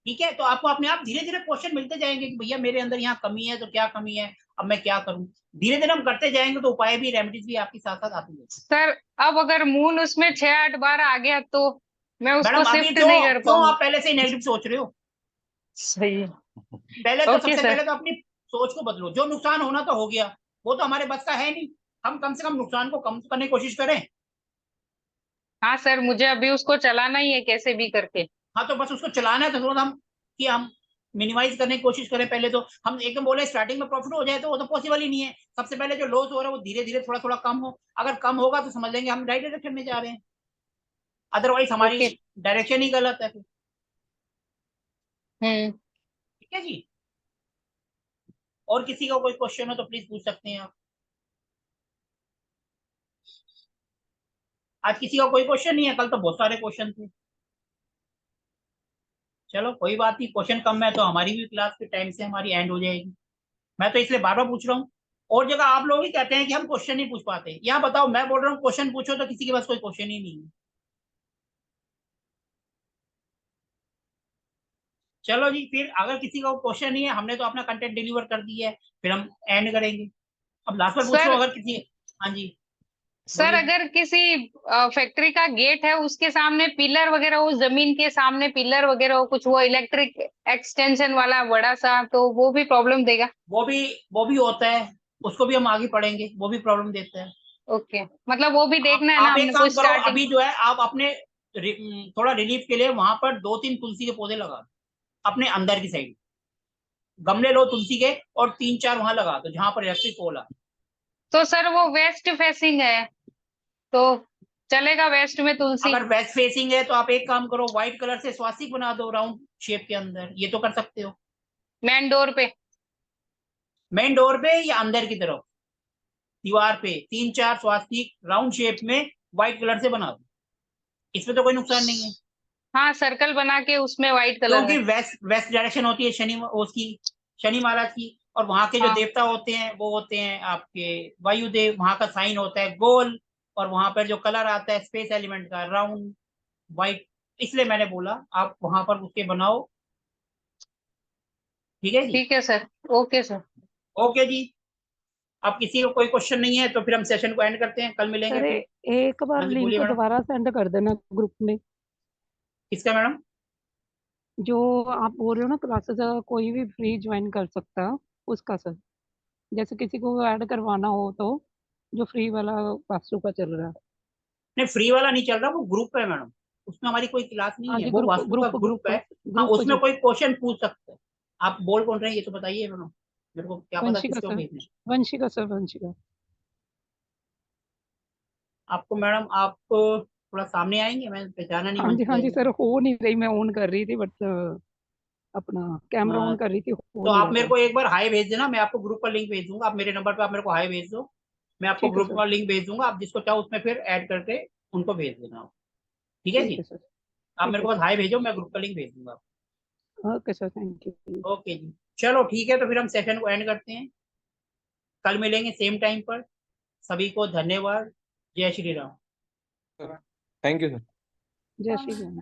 ठीक है, तो आपको अपने आप धीरे धीरे क्वेश्चन मिलते जाएंगे कि भैया मेरे अंदर यहाँ कमी है, तो क्या कमी है, अब मैं क्या करूँ। धीरे धीरे हम करते जाएंगे तो उपाय भी, रेमेडीज भी आपके साथ साथ आती जाएगी।
सर अब अगर मून उसमें 6, 8, 12 आ गया तो मैं उसको
मैडम अभी
शिफ्ट
क्यों
नहीं कर
क्यों
पाऊंगी।
आप पहले से ही नेगेटिव सोच रहे हो?
सही है।
पहले तो
ओके
सबसे
सर।
पहले तो अपनी सोच को बदलो। जो नुकसान होना तो हो गया, वो तो हमारे बस का है नहीं। हम कम से कम नुकसान को कम करने की कोशिश करें।
हाँ सर मुझे अभी उसको चलाना ही है कैसे भी करके।
हाँ तो बस उसको चलाना है, तो थोड़ा हम कि हम मिनिमाइज करने की कोशिश करें। पहले तो हम एकदम बोले स्टार्टिंग में प्रॉफिट हो जाए तो वो तो पॉसिबल ही नहीं है। सबसे पहले जो लॉस हो रहा है वो धीरे धीरे थोड़ा थोड़ा कम हो। अगर कम होगा तो समझ लेंगे हम राइट डायरेक्शन में जा रहे हैं, अदरवाइज हमारी
ओके।
डायरेक्शन ही गलत है फिर।
हम्म।
ठीक है जी। और किसी का कोई क्वेश्चन हो तो प्लीज पूछ सकते हैं आप। आज किसी का कोई क्वेश्चन नहीं है, कल तो बहुत सारे क्वेश्चन थे। चलो कोई बात नहीं, क्वेश्चन कम है तो हमारी भी क्लास के टाइम से हमारी एंड हो जाएगी। मैं तो इसलिए बार बार पूछ रहा हूँ। और जगह आप लोग ही कहते हैं कि हम क्वेश्चन नहीं पूछ पाते, यहाँ बताओ मैं बोल रहा हूँ क्वेश्चन पूछो तो किसी के पास कोई क्वेश्चन ही नहीं है। चलो जी, फिर अगर किसी का क्वेश्चन नहीं है, हमने तो अपना कंटेंट डिलीवर कर दिया है, फिर हम एंड करेंगे। अब लास्ट में पूछ लो
सर
अगर किसी। हाँ जी
सर
बोलिए।
अगर किसी फैक्ट्री का गेट है उसके सामने पिलर वगैरह हो, जमीन के सामने पिलर वगैरह हो, कुछ वो इलेक्ट्रिक एक्सटेंशन वाला बड़ा सा, तो वो भी प्रॉब्लम देगा?
वो भी वो भी होता है, उसको भी हम आगे पढ़ेंगे, वो भी प्रॉब्लम देता है।
ओके मतलब वो भी देखना है ना
आप एक
हमने कोई
काम करो,
स्टार्टिंग।
अभी जो है आप अपने थोड़ा रिलीफ के लिए वहां पर 2-3 तुलसी के पौधे लगा दो अपने अंदर की साइड। गमले लो तुलसी के और 3-4 वहां लगा दो जहां पर इलेक्ट्रिक पोल आ।
तो सर वो वेस्ट फेसिंग है तो चलेगा वेस्ट में तुलसी?
अगर वेस्ट फेसिंग है तो आप एक काम करो, व्हाइट कलर से स्वास्तिक बना दो राउंड शेप के अंदर, ये तो कर सकते हो।
मेन डोर पे?
मेन डोर पे या अंदर की तरफ दीवार पे 3-4 स्वास्तिक राउंड शेप में व्हाइट कलर से बना दो। इसमें तो कोई नुकसान नहीं है,
हाँ सर्कल बना के उसमें व्हाइट कलर
क्योंकि
है।
वेस्ट डायरेक्शन होती है शनि उसकी, शनि महाराज की, और वहां के जो
हाँ
देवता होते हैं वो होते हैं आपके वायुदेव, वहां का साइन होता है गोल, और वहां पर जो कलर आता है स्पेस एलिमेंट का राउंड व्हाइट, इसलिए मैंने बोला आप वहां पर उसके बनाओ। ठीक है जी,
ठीक है सर, ओके सर।
ओके जी। अब किसी को कोई क्वेश्चन नहीं है तो फिर हम सेशन को एंड करते हैं, कल मिलेंगे
सर
फिर।
एक बार
हाँ जी
लिंक
बोलिए मैडम।
दोबारा सेंड कर देना ग्रुप में,
किसका मैडम?
जो आप बोल रहे हो ना क्लासेस कोई भी फ्री ज्वाइन कर सकता है उसका सर, जैसे किसी को ऐड करवाना हो तो, जो फ्री वाला वास्तु का चल रहा है।
नहीं फ्री वाला नहीं चल रहा, वो ग्रुप है मैडम, उसमें हमारी कोई क्लास
हाँ
नहीं है,
जी,
वो
ग्रुप
वास्तु का
ग्रुप
ग्रुप है।
ग्रुप
हाँ
ग्रुप
उसमें
जो
कोई क्वेश्चन पूछ सकते हैं। आप बोल कौन रहे हैं ये तो बताइए मैडम, मेरे को क्या पता
वंशिका
किसको
सर,
भेजना है।
वंशिका सर, वंशिका।
आपको मैडम आप थोड़ा सामने आएंगे, मैं पहचाना नहीं
हाँ
वंशिका
जी
जी।
सर, हो नहीं रही, मैं ऑन कर रही थी बट अपना कैमरा
हाँ,
ऑन कर रही थी, हो
तो
नहीं
आप
रहा
मेरे
था।
को एक बार हाई भेज देना, मैं आपको ग्रुप का लिंक भेज दूंगा, आप मेरे नंबर पे आप मेरे को हाई भेज दो, मैं आपको
ठीक है
ग्रुप
सर,
का लिंक भेज दूंगा, आप जिसको चाहो उसमें फिर ऐड करके उनको भेज देना आप। ठीक है
ठीक है
जी,
सर,
आप
ठीक
मेरे
है
को बस
सर।
हाई भेजो, मैं ग्रुप का लिंक भेज दूंगा।
Okay sir, thank you.
Okay जी, चलो ठीक है, तो फिर हम सेशन को एंड करते हैं, कल मिलेंगे सेम टाइम पर। सभी को धन्यवाद, जय Shri Ram.
Thank you sir.
जय श्री राम।